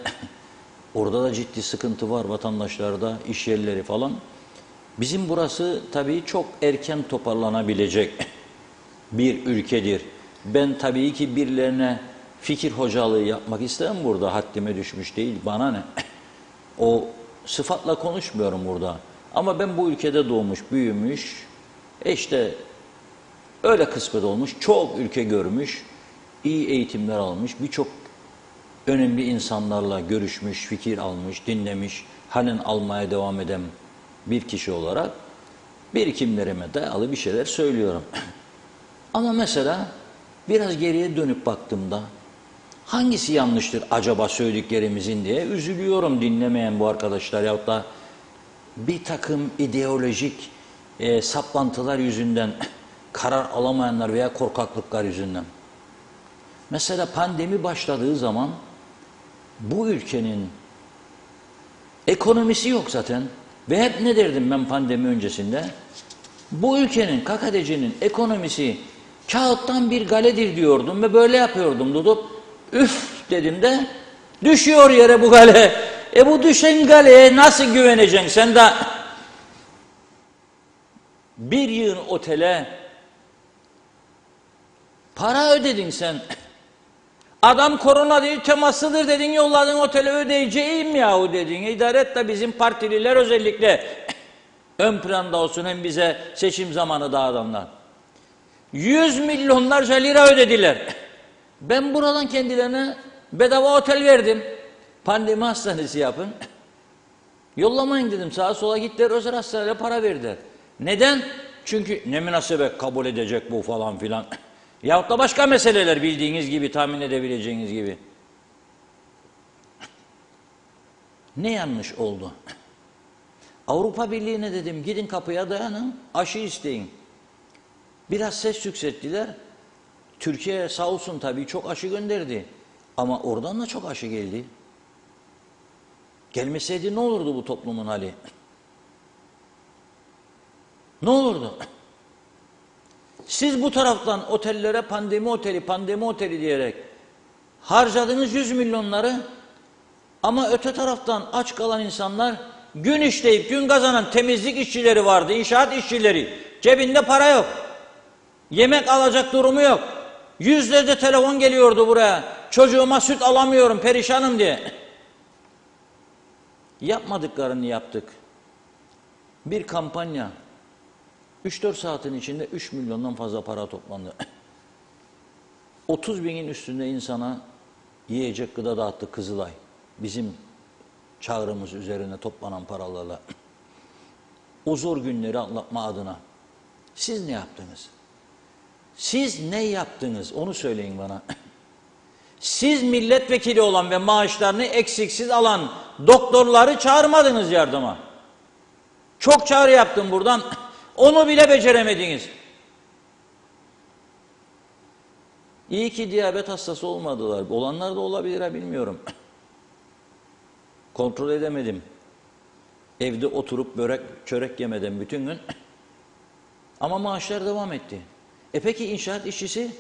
Orada da ciddi sıkıntı var vatandaşlarda, iş yerleri falan. Bizim burası tabii çok erken toparlanabilecek bir ülkedir. Ben tabii ki birilerine fikir hocalığı yapmak istemem burada. Haddime düşmüş değil, bana ne? O sıfatla konuşmuyorum burada. Ama ben bu ülkede doğmuş, büyümüş, işte öyle kısmet olmuş, çok ülke görmüş, iyi eğitimler almış, birçok önemli insanlarla görüşmüş, fikir almış, dinlemiş, halen almaya devam eden bir kişi olarak birikimlerime dayalı bir şeyler söylüyorum. Ama mesela biraz geriye dönüp baktığımda hangisi yanlıştır acaba söylediklerimizin diye üzülüyorum, dinlemeyen bu arkadaşlar yahut da bir takım ideolojik saplantılar yüzünden, karar alamayanlar veya korkaklıklar yüzünden. Mesela pandemi başladığı zaman bu ülkenin ekonomisi yok zaten. Ve hep ne derdim ben pandemi öncesinde? Bu ülkenin, KKTC'nin ekonomisi kağıttan bir galedir diyordum ve böyle yapıyordum tutup. Üf dedim de düşüyor yere bu gale. Bu düşen galeye nasıl güveneceksin? Sen de bir yığın otele para ödedin sen. Adam korona değil temaslıdır dedin, yolladın otele, ödeyeceğim yahu dedin. İdare et de bizim partililer özellikle ön planda olsun, hem bize seçim zamanı dağıtanlar. 100 milyonlarca lira ödediler. Ben buradan kendilerine bedava otel verdim. Pandemi hastanesi yapın. Yollamayın dedim, sağa sola gittiler, özel hastaneye para verdiler. Neden? Çünkü ne münasebet kabul edecek bu falan filan. Yahut da başka meseleler bildiğiniz gibi, tahmin edebileceğiniz gibi. Ne yanlış oldu? Avrupa Birliği'ne dedim, gidin kapıya dayanın, aşı isteyin. Biraz ses yükselttiler. Türkiye sağ olsun tabii çok aşı gönderdi. Ama oradan da çok aşı geldi. Gelmeseydi ne olurdu bu toplumun hali? Ne olurdu? Siz bu taraftan otellere pandemi oteli diyerek harcadığınız 100 milyonları, ama öte taraftan aç kalan insanlar, gün işleyip gün kazanan temizlik işçileri vardı, inşaat işçileri, cebinde para yok. Yemek alacak durumu yok. Yüzlerce telefon geliyordu buraya. Çocuğuma süt alamıyorum, perişanım diye. Yapmadıklarını yaptık. Bir kampanya. 3-4 saatin içinde 3 milyondan fazla para toplandı. 30 binin üstünde insana yiyecek gıda dağıttı Kızılay. Bizim çağrımız üzerine toplanan paralarla. O zor günleri atlatma adına. Siz ne yaptınız? Siz ne yaptınız? Onu söyleyin bana. Siz milletvekili olan ve maaşlarını eksiksiz alan doktorları çağırmadınız yardıma. Çok çağrı yaptım buradan. Onu bile beceremediniz. İyi ki diyabet hastası olmadılar. Olanlar da olabilir, bilmiyorum. Kontrol edemedim. Evde oturup börek, çörek yemeden bütün gün. Ama maaşlar devam etti. Peki inşaat işçisi?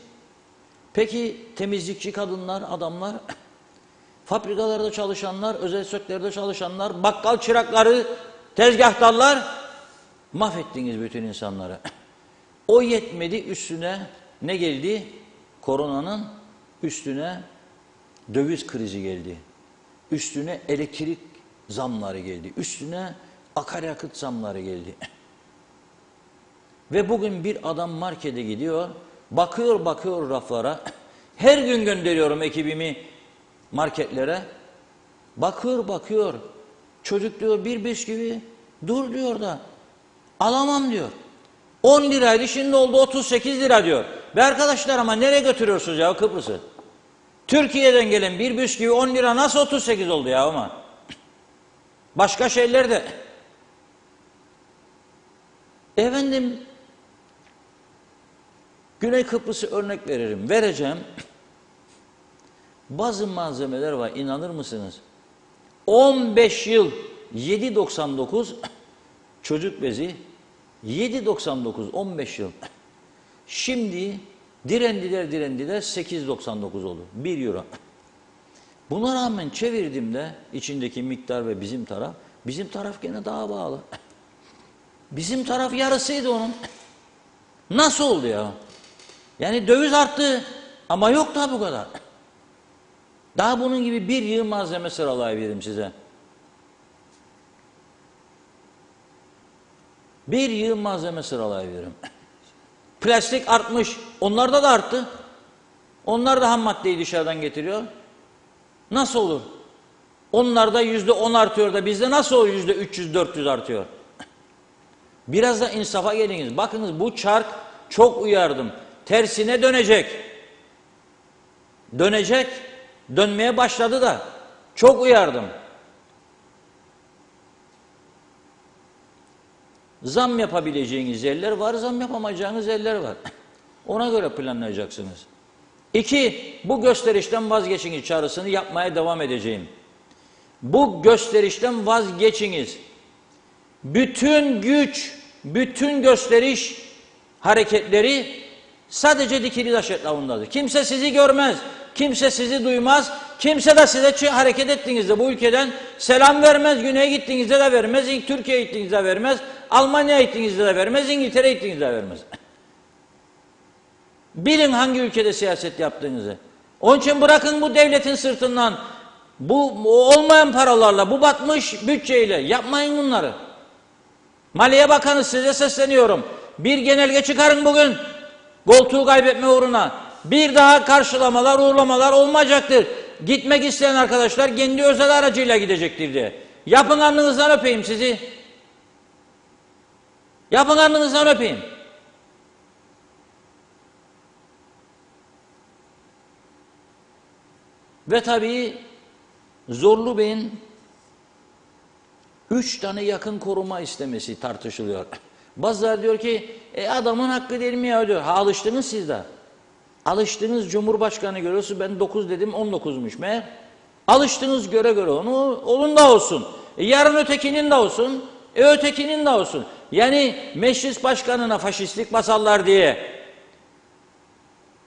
Peki temizlikçi kadınlar, adamlar? Fabrikalarda çalışanlar, özel sektörde çalışanlar, bakkal çırakları, tezgahtarlar? Mahvettiniz bütün insanları. O yetmedi, üstüne ne geldi? Koronanın üstüne döviz krizi geldi. Üstüne elektrik zamları geldi. Üstüne akaryakıt zamları geldi. Ve bugün bir adam markete gidiyor, bakıyor raflara. Her gün gönderiyorum ekibimi marketlere. Bakıyor. Çocuk diyor bir bisküvi, dur diyor da alamam diyor. 10 liraydı, şimdi oldu 38 lira diyor. Ve arkadaşlar, ama nereye götürüyorsunuz ya Kıbrıs'ı? Türkiye'den gelen bir bisküvi 10 lira nasıl 38 oldu ya ama? Başka şeyler de. Efendim, Güney Kıbrıs'ı örnek vereceğim. Bazı malzemeler var, inanır mısınız? 15 yıl 7.99 çocuk bezi, 7.99 15 yıl. Şimdi direndiler 8.99 oldu. 1 euro. Buna rağmen çevirdiğimde içindeki miktar ve bizim taraf gene daha bağlı. Bizim taraf yarısıydı onun. Nasıl oldu ya? Yani döviz arttı ama yok daha bu kadar. Daha bunun gibi bir yığın malzeme sıralayabilirim size. Bir yığın malzeme sıralayabilirim. Plastik artmış. Onlarda da arttı. Onlar da ham maddeyi dışarıdan getiriyor. Nasıl olur? Onlarda %10 artıyor da bizde nasıl olur %300-400 artıyor? Biraz da insafa geliniz. Bakınız, bu çark, çok uyardım, tersine dönecek. Dönmeye başladı da çok uyardım. Zam yapabileceğiniz yerler var, zam yapamayacağınız yerler var. Ona göre planlayacaksınız. 2. Bu gösterişten vazgeçiniz çağrısını yapmaya devam edeceğim. Bu gösterişten vazgeçiniz. Bütün güç, bütün gösteriş hareketleri sadece dikili taş etrafındadır. Kimse sizi görmez, kimse sizi duymaz, kimse de size hareket ettiğinizde bu ülkeden selam vermez, güneye gittiğinizde de vermez, Türkiye'ye gittiğinizde vermez, Almanya'ya gittiğinizde de vermez, İngiltere'ye gittiğinizde de vermez. Bilin hangi ülkede siyaset yaptığınızı. Onun için bırakın bu devletin sırtından, bu olmayan paralarla, bu batmış bütçeyle yapmayın bunları. Maliye Bakanı size sesleniyorum. Bir genelge çıkarın bugün. Koltuğu kaybetme uğruna. Bir daha karşılamalar, uğurlamalar olmayacaktır. Gitmek isteyen arkadaşlar kendi özel aracıyla gidecektir diye. Yapın alnınızdan öpeyim sizi. Yapın alnınızdan öpeyim. Ve tabii Zorlu Bey'in 3 tane yakın koruma istemesi tartışılıyor. Bazıları diyor ki adamın hakkı değil mi ya diyor. Ha, alıştınız siz de. Alıştınız, Cumhurbaşkanı görüyorsunuz, ben 9 dedim 19'muş meğer. Alıştınız göre göre onu, onun da olsun. Yarın ötekinin de olsun, ötekinin de olsun. Yani meclis başkanına faşistlik basallar diye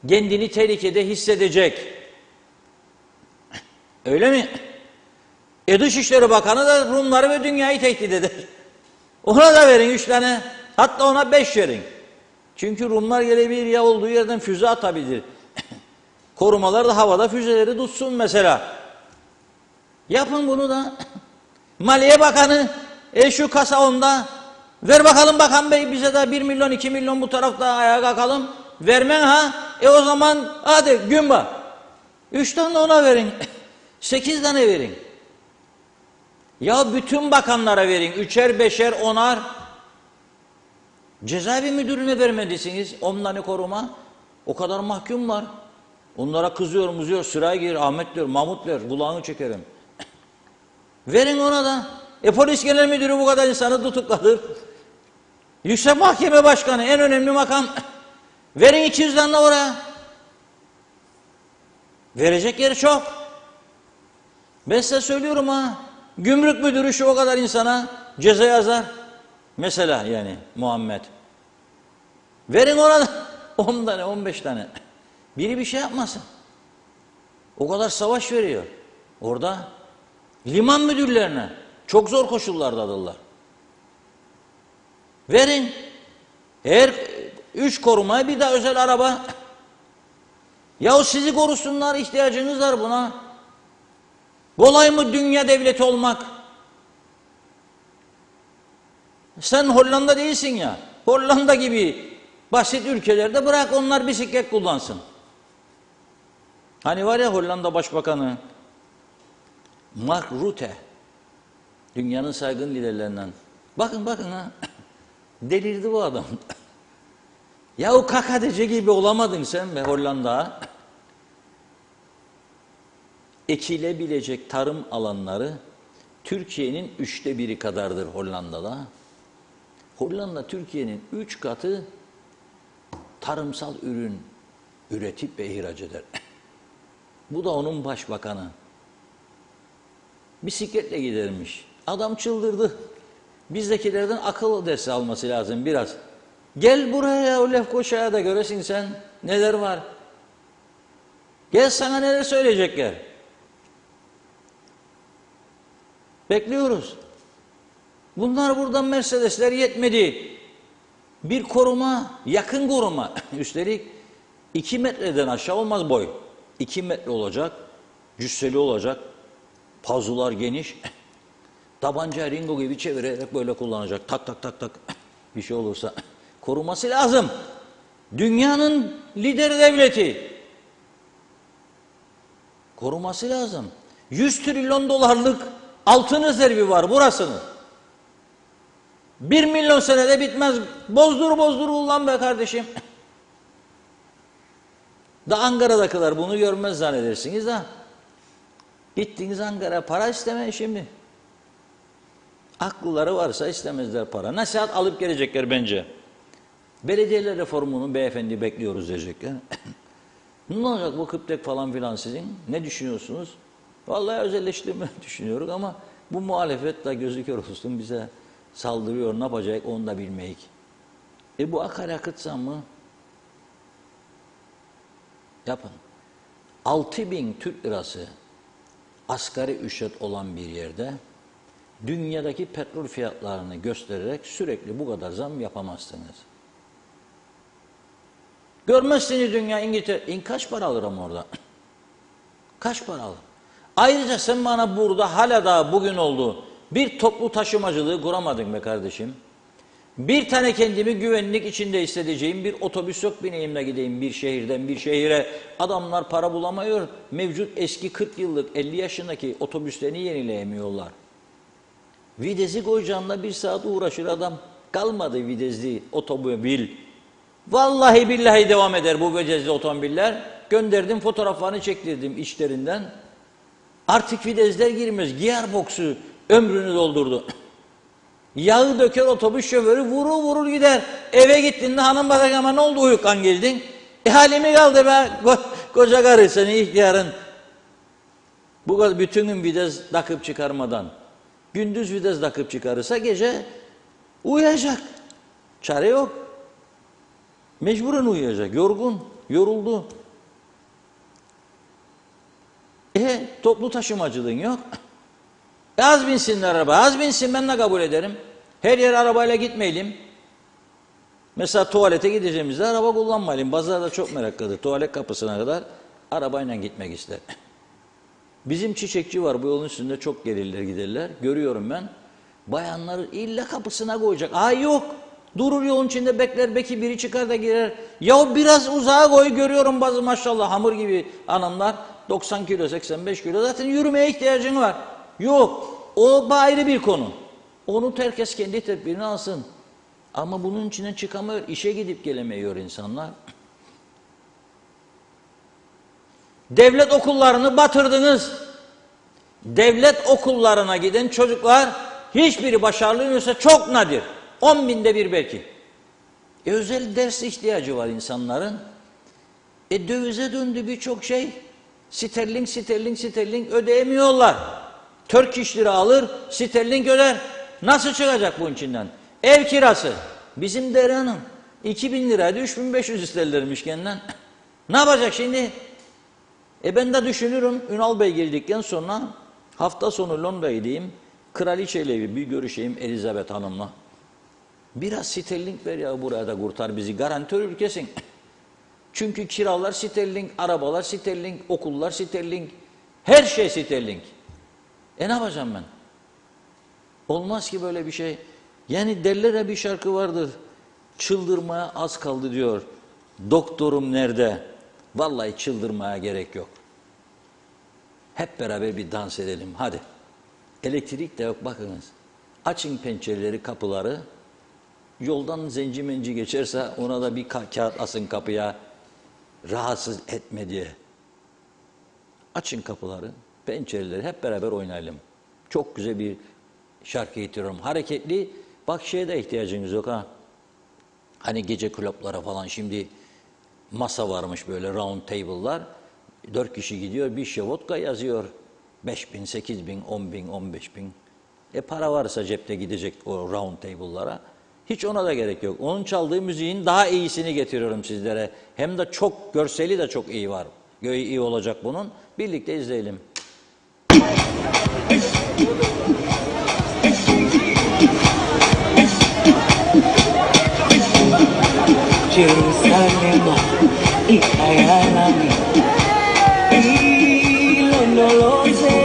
kendini tehlikede hissedecek. Öyle mi? Dışişleri Bakanı da Rumları ve dünyayı tehdit eder. Ona da verin 3 tane, hatta ona 5 verin. Çünkü Rumlar gelebilir ya olduğu yerden füze atabilir. Korumalar da havada füzeleri tutsun mesela. Yapın bunu da. Maliye Bakanı şu kasa onda. Ver bakalım Bakan Bey bize de 1 milyon 2 milyon bu tarafta ayağa kalkalım. Vermen ha. O zaman hadi gün bak. 3 tane de ona verin. 8 tane verin. Ya bütün bakanlara verin. 3'er 5'er 10'ar. Cezaevi müdürüne vermedisiniz onları koruma. O kadar mahkum var. Onlara kızıyor, muzuyor, sıraya gir, Ahmet diyor, Mahmut diyor, kulağını çekerim. Verin ona da. Polis genel müdürü bu kadar insanı tutukladır. Yüksek Mahkeme Başkanı en önemli makam. Verin 200 tane de oraya. Verecek yeri çok. Ben size söylüyorum ha. Gümrük müdürü şu o kadar insana ceza yazar. Mesela yani Muhammed. Verin ona da 10 tane 15 tane. Biri bir şey yapmasın. O kadar savaş veriyor. Orada liman müdürlerine çok zor koşullardadırlar. Verin. Her 3 korumaya bir daha özel araba. Yahu sizi korusunlar, ihtiyacınız var buna. Kolay mı dünya devleti olmak? Sen Hollanda değilsin ya. Hollanda gibi basit ülkelerde bırak onlar bisiklet kullansın. Hani var ya Hollanda Başbakanı Mark Rutte, dünyanın saygın liderlerinden. Bakın ha. Delirdi bu adam. Ya o KKTC gibi olamadın sen be Hollanda. Ekilebilecek tarım alanları Türkiye'nin 1/3 kadardır Hollanda'da. Hollanda Türkiye'nin 3 katı tarımsal ürün üretip ve ihraç eder. Bu da onun başbakanı. Bisikletle gidermiş. Adam çıldırdı. Bizdekilerden akıl dersi alması lazım biraz. Gel buraya o Lefkoşa'ya da göresin sen neler var. Gel sana neler söyleyecekler. Bekliyoruz. Bunlar buradan Mercedesler yetmedi. Bir koruma, yakın koruma. Üstelik 2 metreden aşağı olmaz boy. 2 metre olacak, cüsseli olacak, pazular geniş. Tabanca ringo gibi çevirerek böyle kullanacak. Tak tak tak tak bir şey olursa. Koruması lazım. Dünyanın lider devleti. Koruması lazım. 100 trilyon dolarlık altın rezervi var burasının. 1 milyon senede bitmez. Bozdur ulan be kardeşim. Da Ankara'dakiler bunu görmez zannedersiniz ha. Gittiniz Ankara'ya para isteme şimdi. Akılları varsa istemezler para. Nasihat alıp gelecekler bence. Belediyeler reformunu beyefendi bekliyoruz diyecekler. Ne olacak bu Kıptek falan filan sizin? Ne düşünüyorsunuz? Vallahi özelleştirme düşünüyoruz ama bu muhalefet de gözü kör olsun bize saldırıyor. Ne yapacak onu da bilmeyik. Bu akaryakıt zammı yapın. 6.000 Türk lirası asgari ücret olan bir yerde dünyadaki petrol fiyatlarını göstererek sürekli bu kadar zam yapamazsınız. Görmezsiniz dünya İngiltere. Kaç para alırım orada? Kaç para alır? Ayrıca sen bana burada hala daha bugün oldu bir toplu taşımacılığı kuramadın be kardeşim. Bir tane kendimi güvenlik içinde hissedeceğim bir otobüs yok, bineyim de gideyim bir şehirden bir şehire. Adamlar para bulamıyor. Mevcut eski 40 yıllık 50 yaşındaki otobüslerini yenileyemiyorlar. Videsi koyacağında 1 saat uğraşır adam. Kalmadı videsli otomobil. Vallahi billahi devam eder bu videsli otomobiller. Gönderdim fotoğraflarını çektirdim içlerinden. Artık videsler girmez. Gearbox'u ömrünü doldurdu. Yağı döker otobüs şoförü vurur vurur gider. Eve gittiğinde hanım bakar ama ne oldu uyukan geldin? Halimi kaldı be koca karı seni ihtiyarın. Bu kadar bütün gün vites takıp çıkarmadan. Gündüz vites takıp çıkarırsa gece uyuyacak. Çare yok. Mecburen uyuyacak. Yorgun, yoruldu. Toplu taşımacılığın yok. Az binsinler araba, az binsin ben de kabul ederim. Her yer arabayla gitmeyelim. Mesela tuvalete gideceğimizde araba kullanmayalım. Bazıları da çok meraklıdır. Tuvalet kapısına kadar arabayla gitmek ister. Bizim çiçekçi var bu yolun üstünde çok gelirler giderler. Görüyorum ben. Bayanları illa kapısına koyacak. Ay yok. Durur yolun içinde bekler belki biri çıkar da girer. Ya biraz uzağa koy görüyorum bazı maşallah hamur gibi hanımlar. 90 kilo 85 kilo zaten yürümeye ihtiyacın var. Yok. O ayrı bir konu. Onu herkes kendi tedbirini alsın. Ama bunun içine çıkamıyor. İşe gidip gelemiyor insanlar. Devlet okullarını batırdınız. Devlet okullarına giden çocuklar hiçbiri başarılı olursa çok nadir. 10 binde bir belki. Özel ders ihtiyacı var insanların. Dövize döndü birçok şey. Sterling ödeyemiyorlar. Turkish lira alır, sterling öder. Nasıl çıkacak bunun içinden? Ev kirası. Bizim Derya Hanım 2000 liraydı, 3500 isterlermiş kendinden. Ne yapacak şimdi? Ben de düşünürüm, Ünal Bey geldikten sonra hafta sonu Londra'ya gideyim, kraliçeyle bir görüşeyim Elizabeth Hanım'la. Biraz sterling ver ya buraya da kurtar bizi, garantör ülkesin. Çünkü kiralar sterling, arabalar sterling, okullar sterling, her şey sterling. Ne yapacağım ben? Olmaz ki böyle bir şey. Yani derlere bir şarkı vardır. Çıldırmaya az kaldı diyor. Doktorum nerede? Vallahi çıldırmaya gerek yok. Hep beraber bir dans edelim. Hadi. Elektrik de yok bakınız. Açın pencereleri, kapıları. Yoldan zenci menci geçerse ona da bir kağıt asın kapıya. Rahatsız etme diye. Açın kapıları, pencereleri hep beraber oynayalım. Çok güzel bir şarkı getiriyorum. Hareketli. Bak şeye de ihtiyacınız yok ha. Hani gece kulüplara falan şimdi masa varmış böyle round table'lar. 4 kişi gidiyor bir şişe vodka yazıyor. 5.000, 8.000, 10.000, 15.000. Para varsa cepte gidecek o round table'lara. Hiç ona da gerek yok. Onun çaldığı müziğin daha iyisini getiriyorum sizlere. Hem de çok görseli de çok iyi var. İyi olacak bunun. Birlikte izleyelim. Jerusalema ikaya nami ilondoloze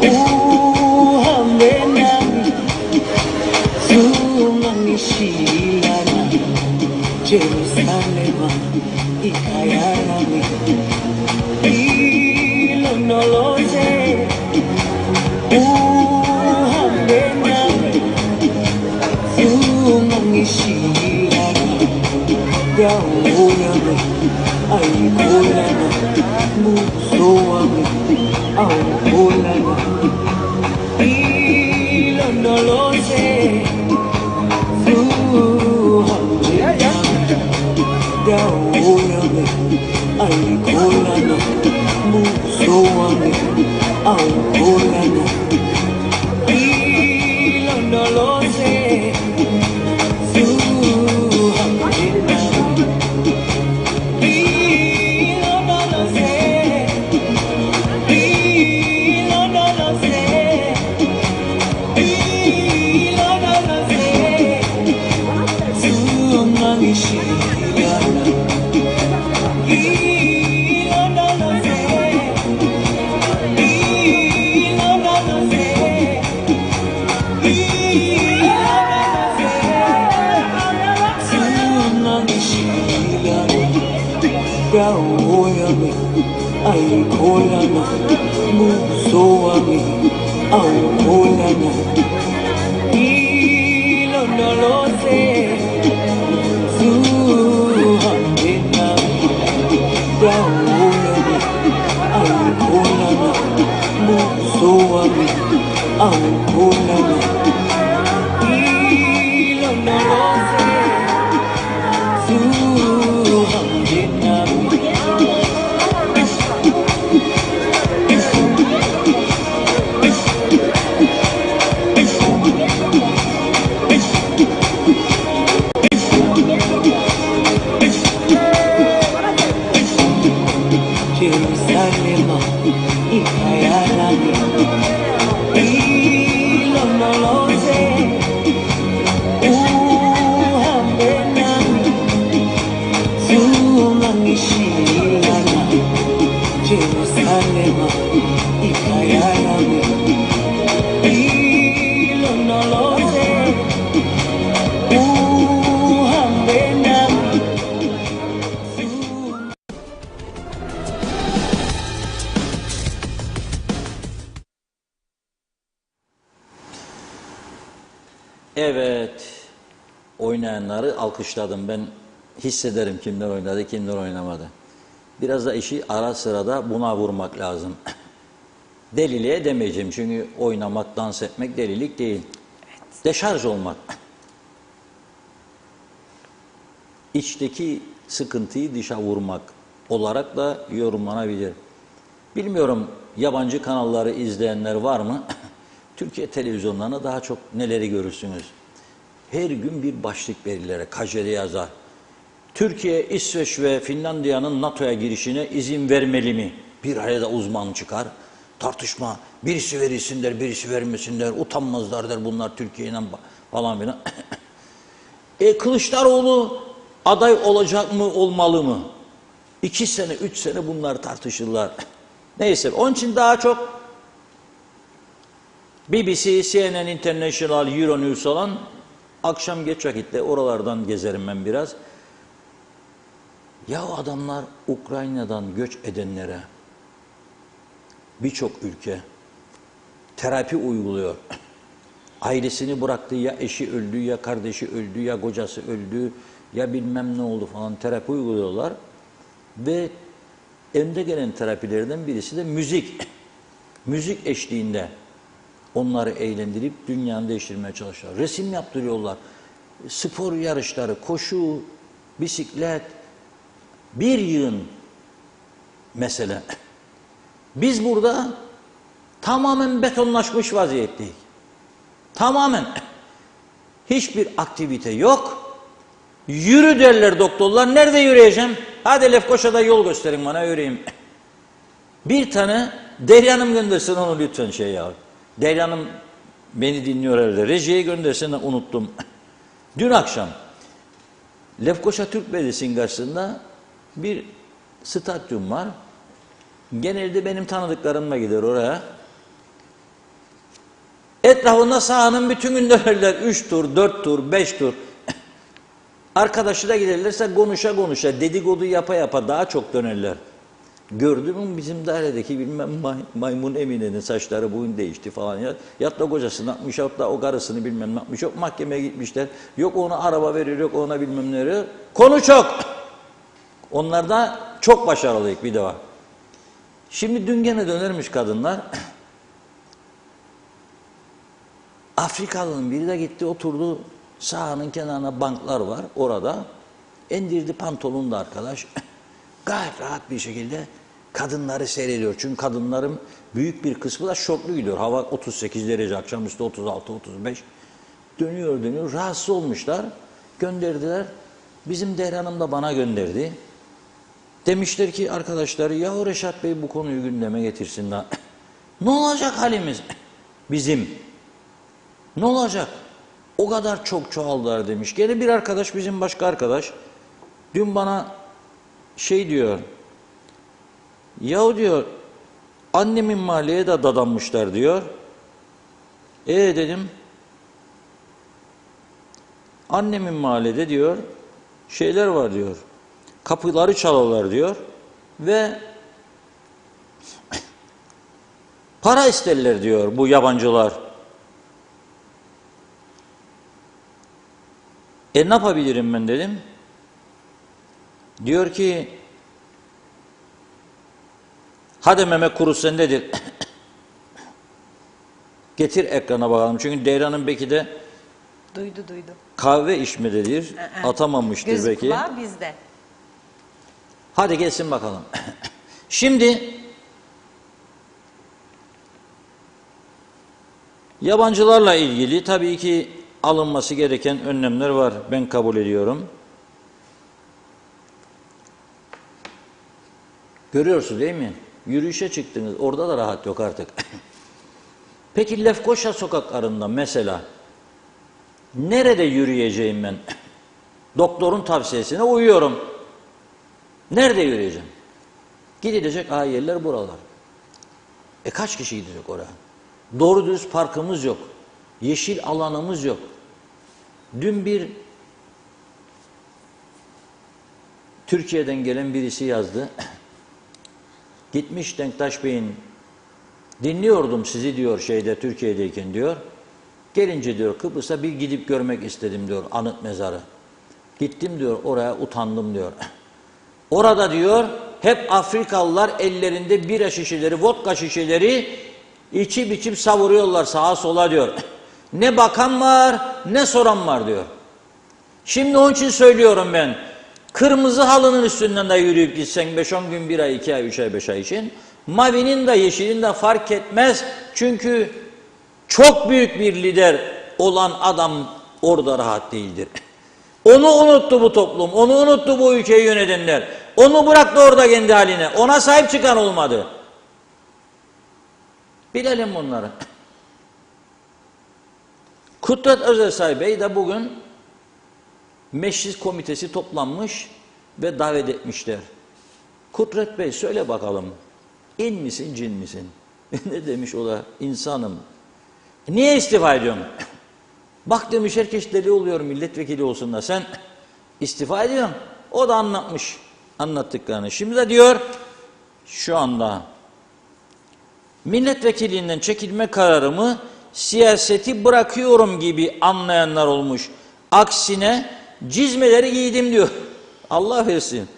uhambe nami zungangishilana Jerusalema ikaya nami ilondoloze uhambe nami zungangishilana dawo yami ayikholana buso wami awukholana ilondoloze zuhambe nami dawo yami ayikholana buso wami awukholana ilondoloze Aikolana, musoami, aukolana. Ilondoloze, zuhambena, dauyami, aikolana, musoami, aukolana. Ilondoloze, zuhambena. Jerusalema, ikayalami, ilondoloze, uhambe nami, zungangishilana. Jerusalema, ikayalami, ilondoloze, uhambe nami. Evet, oynayanları alkışladım. Ben hissederim kimler oynadı, kimler oynamadı. Biraz da işi ara sırada buna vurmak lazım. Deliliğe demeyeceğim çünkü oynamak, dans etmek delilik değil. Deşarj olmak. İçteki sıkıntıyı dışa vurmak olarak da yorumlanabilir. Bilmiyorum yabancı kanalları izleyenler var mı? Türkiye televizyonlarına daha çok neleri görürsünüz? Her gün bir başlık verirler, kajede yazar. Türkiye, İsveç ve Finlandiya'nın NATO'ya girişine izin vermeli mi? Bir araya da uzman çıkar. Tartışma, birisi verilsin der, birisi vermesin der, utanmazlar der bunlar Türkiye'yle falan filan. Kılıçdaroğlu aday olacak mı, olmalı mı? 2 sene, 3 sene bunlar tartışırlar. Neyse, onun için daha çok BBC, CNN International, Euronews olan akşam geç vakitte oralardan gezerim ben biraz. Ya adamlar Ukrayna'dan göç edenlere birçok ülke terapi uyguluyor. Ailesini bıraktı, ya eşi öldü, ya kardeşi öldü, ya kocası öldü, ya bilmem ne oldu falan terapi uyguluyorlar. Ve önde gelen terapilerden birisi de müzik. Müzik eşliğinde onları eğlendirip dünyanı değiştirmeye çalışıyorlar. Resim yaptırıyorlar. Spor yarışları, koşu, bisiklet, bir yığın mesele. Biz burada tamamen betonlaşmış vaziyetteyiz. Tamamen. Hiçbir aktivite yok. Yürü derler doktorlar. Nerede yürüyeceğim? Hadi Lefkoşa'da yol gösterin bana, yürüyeyim. Bir tane Derya Hanım göndersin onu lütfen şey ya. Derya Hanım beni dinliyor herhalde. Rejiye göndersin, unuttum. Dün akşam Lefkoşa Türk Belediyesi'nin karşısında bir stadyum var. Genelde benim tanıdıklarımla gider oraya. Etrafında sahanın bütün gün dönerler. 3 tur, 4 tur, 5 tur. Arkadaşı da giderlerse konuşa konuşa, dedikodu yapa yapa daha çok dönerler. Gördüm mü bizim dairedeki bilmem maymun Emine'nin saçları bugün değişti falan ya. Ya da kocasını atmış, ya da o karısını bilmem ne yapmış. Yok mahkemeye gitmişler. Yok ona araba veriyor, yok ona bilmem ne veriyor. Konu çok. Onlar da çok başarılıyık bir de var. Şimdi dün gene dönermiş kadınlar. Afrikalı'nın biri de gitti oturdu. Sahanın kenarına banklar var orada. İndirdi pantolonunu da arkadaş. Gayet rahat bir şekilde kadınları seyrediyor. Çünkü kadınların büyük bir kısmı da şortlu gidiyor. Hava 38 derece, akşamüstü 36-35. Dönüyor. Rahatsız olmuşlar. Gönderdiler. Bizim Derya Hanım da bana gönderdi. Demişler ki arkadaşları ya Reşat Bey bu konuyu gündeme getirsin daha. Ne olacak halimiz? Bizim. Ne olacak? O kadar çok çoğaldılar demiş. Gene bir arkadaş, bizim başka arkadaş dün bana şey diyor. Yahu diyor annemin mahalleye de dadanmışlar diyor. Dedim. Annemin mahallede diyor şeyler var diyor. Kapıları çalarlar diyor. Ve Para isterler diyor bu yabancılar. Ne yapabilirim ben dedim. Diyor ki hadi Mehmet Kuru sendedir. Getir ekrana bakalım. Çünkü Deyran'ın belki de Duydu. kahve içmededir. Atamamıştır Göz belki. kulağı bizde. Hadi gelsin bakalım. Şimdi yabancılarla ilgili tabii ki alınması gereken önlemler var. Ben kabul ediyorum. Görüyorsunuz değil mi? Yürüyüşe çıktınız. Orada da rahat yok artık. Peki Lefkoşa sokaklarında mesela nerede yürüyeceğim ben? Doktorun tavsiyesine uyuyorum. Nerede yürüyeceğim? Gidilecek yerler buralar. Kaç kişi gidecek oraya? Doğru düz parkımız yok. Yeşil alanımız yok. Dün bir Türkiye'den gelen birisi yazdı. Gitmiş Denktaş Bey'in dinliyordum sizi diyor Türkiye'deyken diyor. Gelince diyor Kıbrıs'a bir gidip görmek istedim diyor anıt mezarı. Gittim diyor oraya utandım diyor. Orada diyor hep Afrikalılar ellerinde bira şişeleri, vodka şişeleri içip savuruyorlar sağa sola diyor. Ne bakan var ne soran var diyor. Şimdi onun için söylüyorum ben. Kırmızı halının üstünden de yürüyüp gitsen 5-10 gün 1 ay 2 ay 3 ay 5 ay için mavinin de yeşilin de fark etmez. Çünkü çok büyük bir lider olan adam orada rahat değildir. Onu unuttu bu toplum, onu unuttu bu ülkeyi yönetenler. Onu bıraktı orada kendi haline. Ona sahip çıkan olmadı. Bilelim bunları. Kudret Özersay Bey de bugün meclis komitesi toplanmış ve davet etmişler. Kudret Bey söyle bakalım, in misin cin misin? Ne demiş o da? İnsanım. Niye istifa ediyorsun? Bak demiş herkes deli oluyor milletvekili olsun da sen istifa ediyorsun. O da anlatmış anlattıklarını. Şimdi de diyor şu anda milletvekiliğinden çekilme kararımı siyaseti bırakıyorum gibi anlayanlar olmuş. Aksine cizmeleri giydim diyor. Allah versin.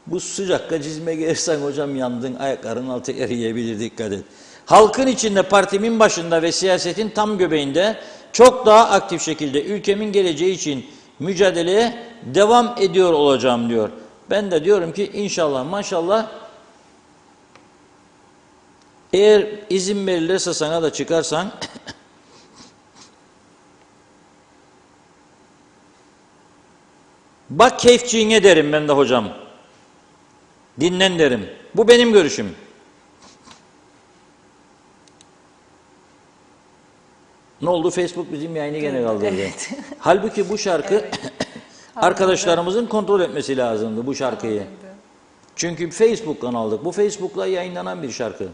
Bu sıcakta cizme giyersen hocam yandın, ayakların altı eriyebilir, dikkat et. Halkın içinde partimin başında ve siyasetin tam göbeğinde çok daha aktif şekilde ülkemin geleceği için mücadeleye devam ediyor olacağım diyor. Ben de diyorum ki inşallah maşallah eğer izin verilirse sana da çıkarsan bak keyfçiğine derim ben de hocam. Dinlen derim. Bu benim görüşüm. Ne oldu? Facebook bizim yayını gene kaldırdı. Evet. Halbuki bu şarkı evet. Arkadaşlarımızın kontrol etmesi lazımdı bu şarkıyı. Çünkü Facebook'tan aldık. Bu Facebook'la yayınlanan bir şarkı.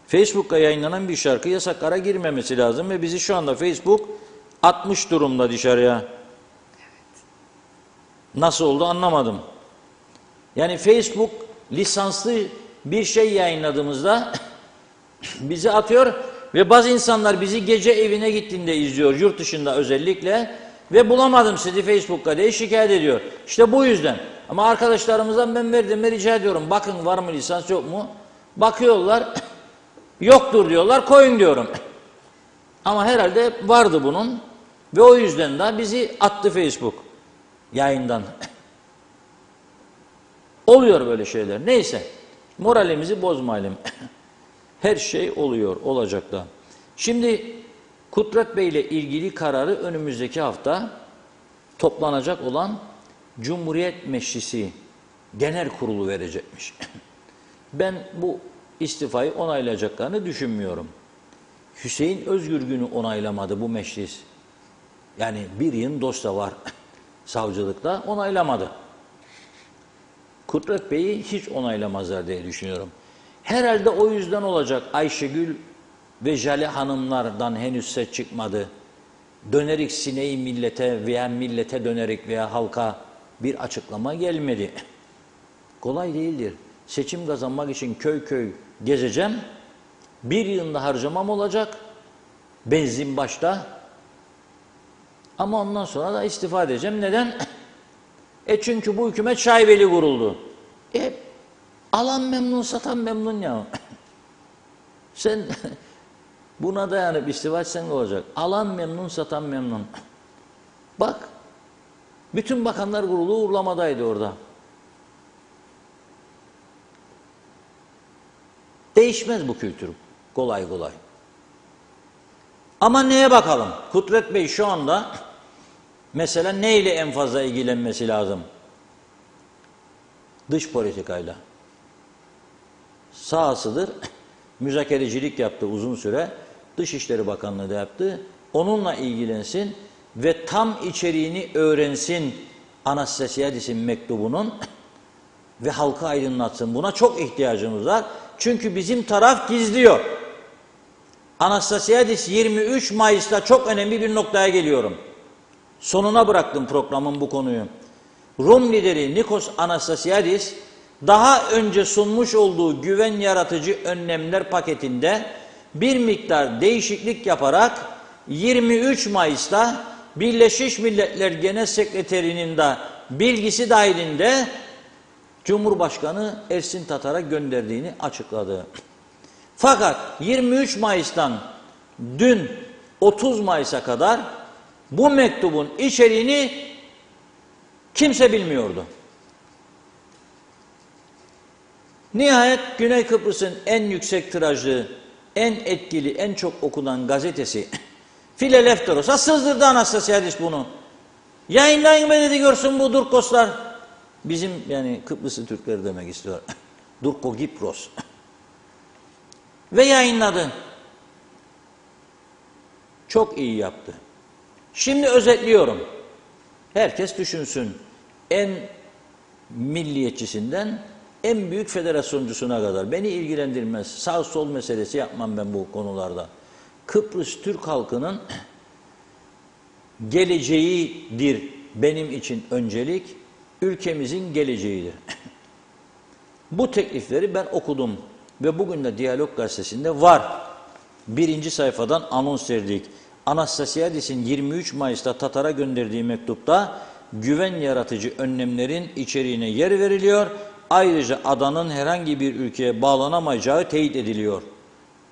Facebook'la yayınlanan bir şarkı yasaklara girmemesi lazım ve bizi şu anda Facebook atmış durumda dışarıya. Evet. Nasıl oldu anlamadım. Yani Facebook lisanslı bir şey yayınladığımızda bizi atıyor ve bazı insanlar bizi gece evine gittiğinde izliyor, yurt dışında özellikle ve bulamadım sizi Facebook'ta diye şikayet ediyor. İşte bu yüzden. Ama arkadaşlarımızdan ben verdiğimi rica ediyorum. Bakın var mı lisans yok mu? Bakıyorlar. Yoktur diyorlar. Koyun diyorum. Ama herhalde vardı bunun ve o yüzden de bizi attı Facebook yayından. Oluyor böyle şeyler. Neyse. Moralimizi bozmayalım. Her şey oluyor. Olacak da. Şimdi Kudret Bey ile ilgili kararı önümüzdeki hafta toplanacak olan Cumhuriyet Meclisi Genel Kurulu verecekmiş. Ben bu istifayı onaylayacaklarını düşünmüyorum. Hüseyin Özgürgün'ü onaylamadı bu meclis. Yani bir yıl dosya var savcılıkta onaylamadı. Kudret Bey'i hiç onaylamazlar diye düşünüyorum. Herhalde o yüzden olacak Ayşegül ve Jale hanımlardan henüz ses çıkmadı. Dönerik sineği millete veya millete dönerik veya halka bir açıklama gelmedi. Kolay değildir. Seçim kazanmak için köy köy gezeceğim. Bir yılında harcamam olacak. Benzin başta. Ama ondan sonra da istifa edeceğim. Neden? Çünkü bu hükümet şaibeli kuruldu. Alan memnun, satan memnun ya. Sen buna dayanıp istifa etsen ne olacak? Alan memnun, satan memnun. Bak, bütün bakanlar kurulu uğurlamadaydı orada. Değişmez bu kültür kolay kolay. Ama neye bakalım? Kudret Bey şu anda mesela neyle en fazla ilgilenmesi lazım? Dış politikayla. Sahasıdır. Müzakerecilik yaptı uzun süre. Dışişleri Bakanlığı da yaptı. Onunla ilgilensin ve tam içeriğini öğrensin Anastasiadis'in mektubunun ve halkı aydınlatsın. Buna çok ihtiyacımız var. Çünkü bizim taraf gizliyor. Anastasiadis 23 Mayıs'ta çok önemli bir noktaya geliyorum. Sonuna bıraktım programın bu konuyu. Rum lideri Nikos Anastasiadis daha önce sunmuş olduğu güven yaratıcı önlemler paketinde bir miktar değişiklik yaparak 23 Mayıs'ta Birleşmiş Milletler Genel Sekreterinin de bilgisi dahilinde Cumhurbaşkanı Ersin Tatar'a gönderdiğini açıkladı. Fakat 23 Mayıs'tan dün 30 Mayıs'a kadar bu mektubun içeriğini kimse bilmiyordu. Nihayet Güney Kıbrıs'ın en yüksek tirajlı, en etkili, en çok okunan gazetesi Philelefthoros'a sızdırdı Anastasiadis bunu. Yayınlayın be dedi, görsün bu Durkoslar. Bizim yani Kıbrıslı Türkleri demek istiyor. Durkogipros. Ve yayınladı. Çok iyi yaptı. Şimdi özetliyorum. Herkes düşünsün. En milliyetçisinden en büyük federasyoncusuna kadar. Beni ilgilendirmez. Sağ sol meselesi yapmam ben bu konularda. Kıbrıs Türk halkının geleceğidir benim için öncelik. Ülkemizin geleceğidir. Bu teklifleri ben okudum ve bugün de Diyalog Gazetesi'nde var. Birinci sayfadan anons verdik. Anastasiadis'in 23 Mayıs'ta Tatar'a gönderdiği mektupta güven yaratıcı önlemlerin içeriğine yer veriliyor. Ayrıca adanın herhangi bir ülkeye bağlanamayacağı teyit ediliyor.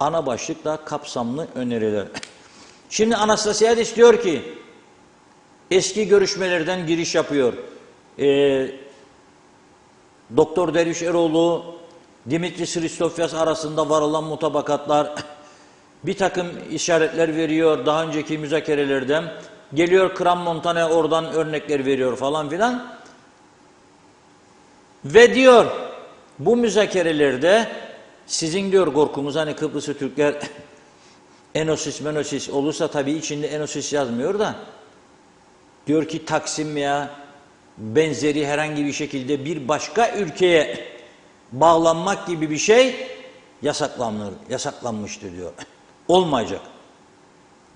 Ana başlıkta kapsamlı öneriler. Şimdi Anastasiadis diyor ki, eski görüşmelerden giriş yapıyor. Doktor Derviş Eroğlu, Dimitris Christofias arasında varılan mutabakatlar, bir takım işaretler veriyor daha önceki müzakerelerden. Geliyor Kram Montana oradan örnekler veriyor falan filan. Ve diyor bu müzakerelerde sizin diyor korkumuz hani Kıbrıslı Türkler Enosis Menosis olursa tabii içinde Enosis yazmıyor da diyor ki Taksim ya benzeri herhangi bir şekilde bir başka ülkeye bağlanmak gibi bir şey yasaklanmıştır diyor. Olmayacak.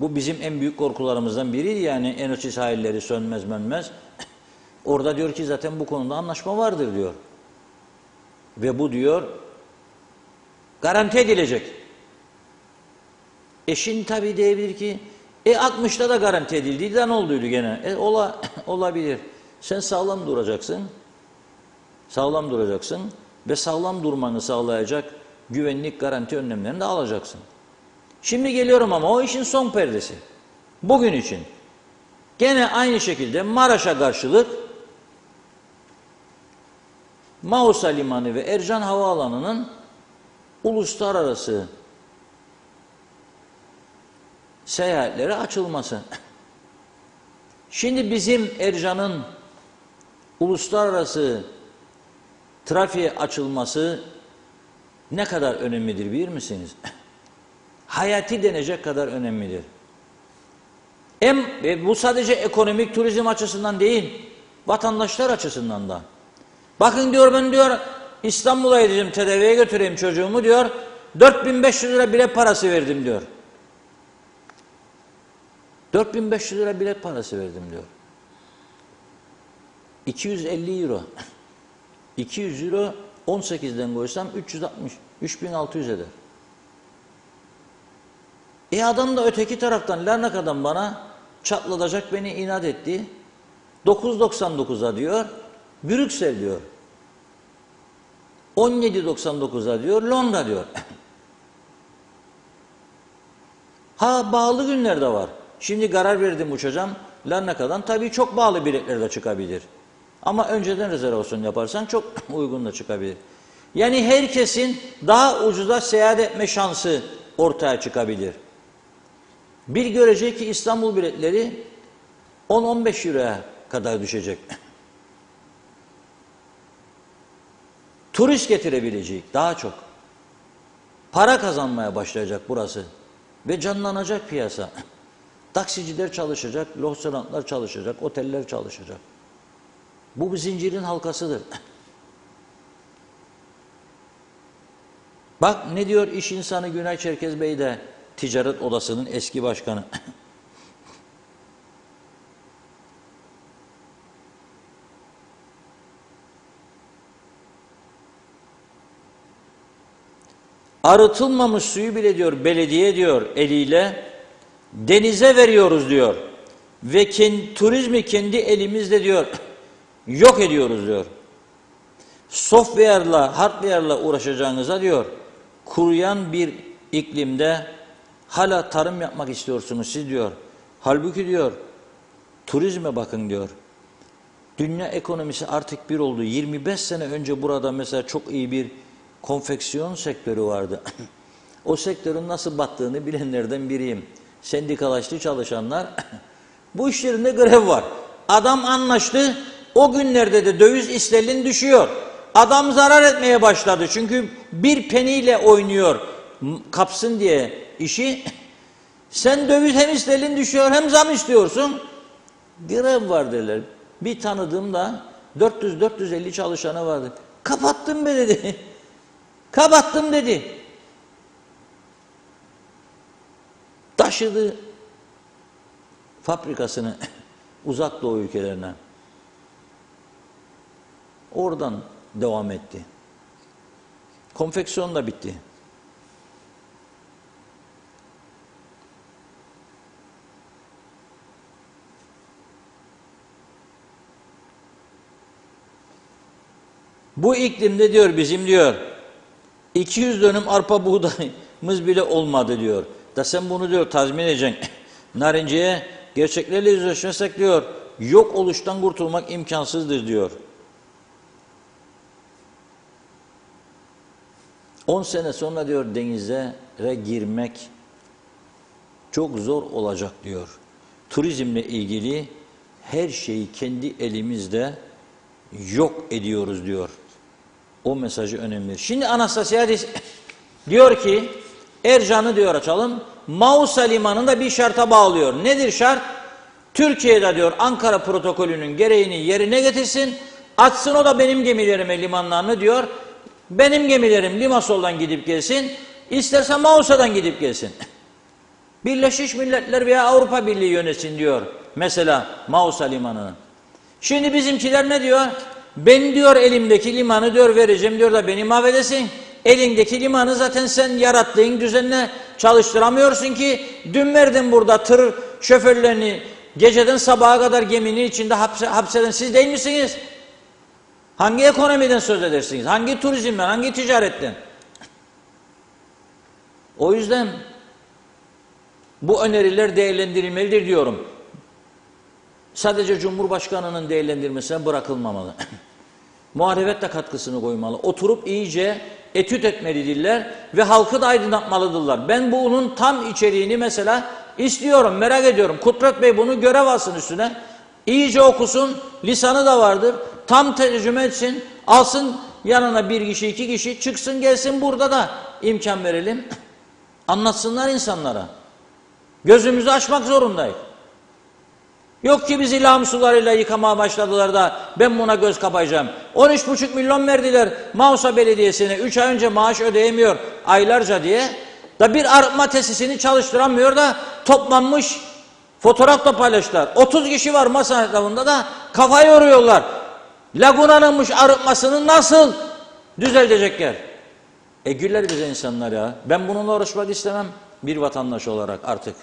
Bu bizim en büyük korkularımızdan biriydi yani Enosis hayalleri sönmez mönmez. Orada diyor ki zaten bu konuda anlaşma vardır diyor. Ve bu diyor garanti edilecek. Şimdi tabii diyebilir ki 60'ta da garanti edildiydi de ne olduydu gene? Olabilir. Sen sağlam duracaksın. Sağlam duracaksın ve sağlam durmanı sağlayacak güvenlik garanti önlemlerini de alacaksın. Şimdi geliyorum ama o işin son perdesi. Bugün için. Gene aynı şekilde Maraş'a karşılık Mausa Limanı ve Ercan Havaalanı'nın uluslararası seyahatlere açılması. Şimdi bizim Ercan'ın uluslararası trafiğe açılması ne kadar önemlidir bilir misiniz? Hayati denecek kadar önemlidir. Bu sadece ekonomik turizm açısından değil, vatandaşlar açısından da. Bakın diyor ben diyor İstanbul'a gideceğim, tedaviye götüreyim çocuğumu diyor. 4500 lira bilet parası verdim diyor. 4500 lira bilet parası verdim diyor. 250 euro. 200 euro 18'den koysam 360. 3600 eder. Adam da öteki taraftan Larnaka'dan bana çatlatacak, beni inat etti. 9.99'a diyor, Brüksel diyor. 17.99'a diyor, Londra diyor. Ha, bağlı günler de var. Şimdi karar verdim uçacağım Larnaka'dan. Tabii çok bağlı biletler de çıkabilir. Ama önceden rezervasyon yaparsan çok uygun da çıkabilir. Yani herkesin daha ucuza seyahat etme şansı ortaya çıkabilir. Bir görecek ki İstanbul biletleri 10-15 euroya kadar düşecek. Turist getirebilecek daha çok. Para kazanmaya başlayacak burası. Ve canlanacak piyasa. Taksiciler çalışacak, restoranlar çalışacak, oteller çalışacak. Bu bir zincirin halkasıdır. Bak ne diyor iş insanı Günay Çerkez Bey de, Ticaret Odası'nın eski başkanı. Arıtılmamış suyu bile diyor belediye diyor eliyle denize veriyoruz diyor. Ve turizmi kendi elimizle diyor yok ediyoruz diyor. Software'la, hardware'la uğraşacağınıza diyor kuruyan bir iklimde hala tarım yapmak istiyorsunuz siz diyor. Halbuki diyor turizme bakın diyor. Dünya ekonomisi artık bir oldu. 25 sene önce burada mesela çok iyi bir konfeksiyon sektörü vardı. O sektörün nasıl battığını bilenlerden biriyim. Sendikalaştı çalışanlar. Bu işlerinde grev var. Adam anlaştı. O günlerde de döviz isterlin düşüyor. Adam zarar etmeye başladı. Çünkü bir peniyle oynuyor kapsın diye işi. Sen döviz hem isterlin düşüyor hem zam istiyorsun. Grev var derler. Bir tanıdığımda 400-450 çalışanı vardı. Kapattım be dedi. Kapattım dedi. Taşıdı fabrikasını uzak doğu ülkelerine. Oradan devam etti. Konfeksiyon da bitti. Bu iklimde diyor bizim diyor 200 dönüm arpa buğdayımız bile olmadı diyor. Da sen bunu diyor tazmin edeceksin. Narinciye gerçeklerle yüzleşmesek diyor yok oluştan kurtulmak imkansızdır diyor. 10 sene sonra diyor denizlere girmek çok zor olacak diyor. Turizmle ilgili her şeyi kendi elimizde yok ediyoruz diyor. O mesajı önemli. Şimdi Anastasiadis diyor ki Ercan'ı diyor açalım. Mausa Limanı'nı da bir şarta bağlıyor. Nedir şart? Türkiye'de diyor Ankara protokolünün gereğini yerine getirsin. Açsın o da benim gemilerime limanlarını diyor. Benim gemilerim Limassol'dan gidip gelsin. İsterse Mausa'dan gidip gelsin. Birleşmiş Milletler veya Avrupa Birliği yönetsin diyor. Mesela Mausa Limanı'nı. Şimdi bizimkiler ne diyor? Ben diyor elimdeki limanı diyor vereceğim diyor da beni mahvedesin. Elindeki limanı zaten sen yarattığın düzenle çalıştıramıyorsun ki. Dün verdin burada tır şoförlerini geceden sabaha kadar geminin içinde hapseden siz değil misiniz? Hangi ekonomiden söz edersiniz? Hangi turizmden, hangi ticaretten? O yüzden bu öneriler değerlendirilmelidir diyorum. Sadece Cumhurbaşkanı'nın değerlendirmesine bırakılmamalı. Muhalefet de katkısını koymalı. Oturup iyice etüt etmelidirler ve halkı da aydınlatmalıdırlar. Ben bunun tam içeriğini mesela istiyorum, merak ediyorum. Kudret Bey bunu görev alsın üstüne. İyice okusun, lisanı da vardır. Tam tercüme etsin, alsın yanına bir kişi, iki kişi, çıksın gelsin burada da imkan verelim. Anlatsınlar insanlara. Gözümüzü açmak zorundayız. Yok ki bizi lağım sularıyla yıkamaya başladılar da ben buna göz kapayacağım. 13,5 milyon verdiler Mausa Belediyesi'ne 3 ay önce maaş ödeyemiyor aylarca diye. Da bir arıtma tesisini çalıştıramıyor da toplanmış fotoğraf da paylaştılar. 30 kişi var masa etrafında da kafa yoruyorlar. Laguna'nın arıtmasını nasıl düzeltecekler? Güller bize insanlar ya. Ben bununla uğraşmak istemem bir vatandaş olarak artık.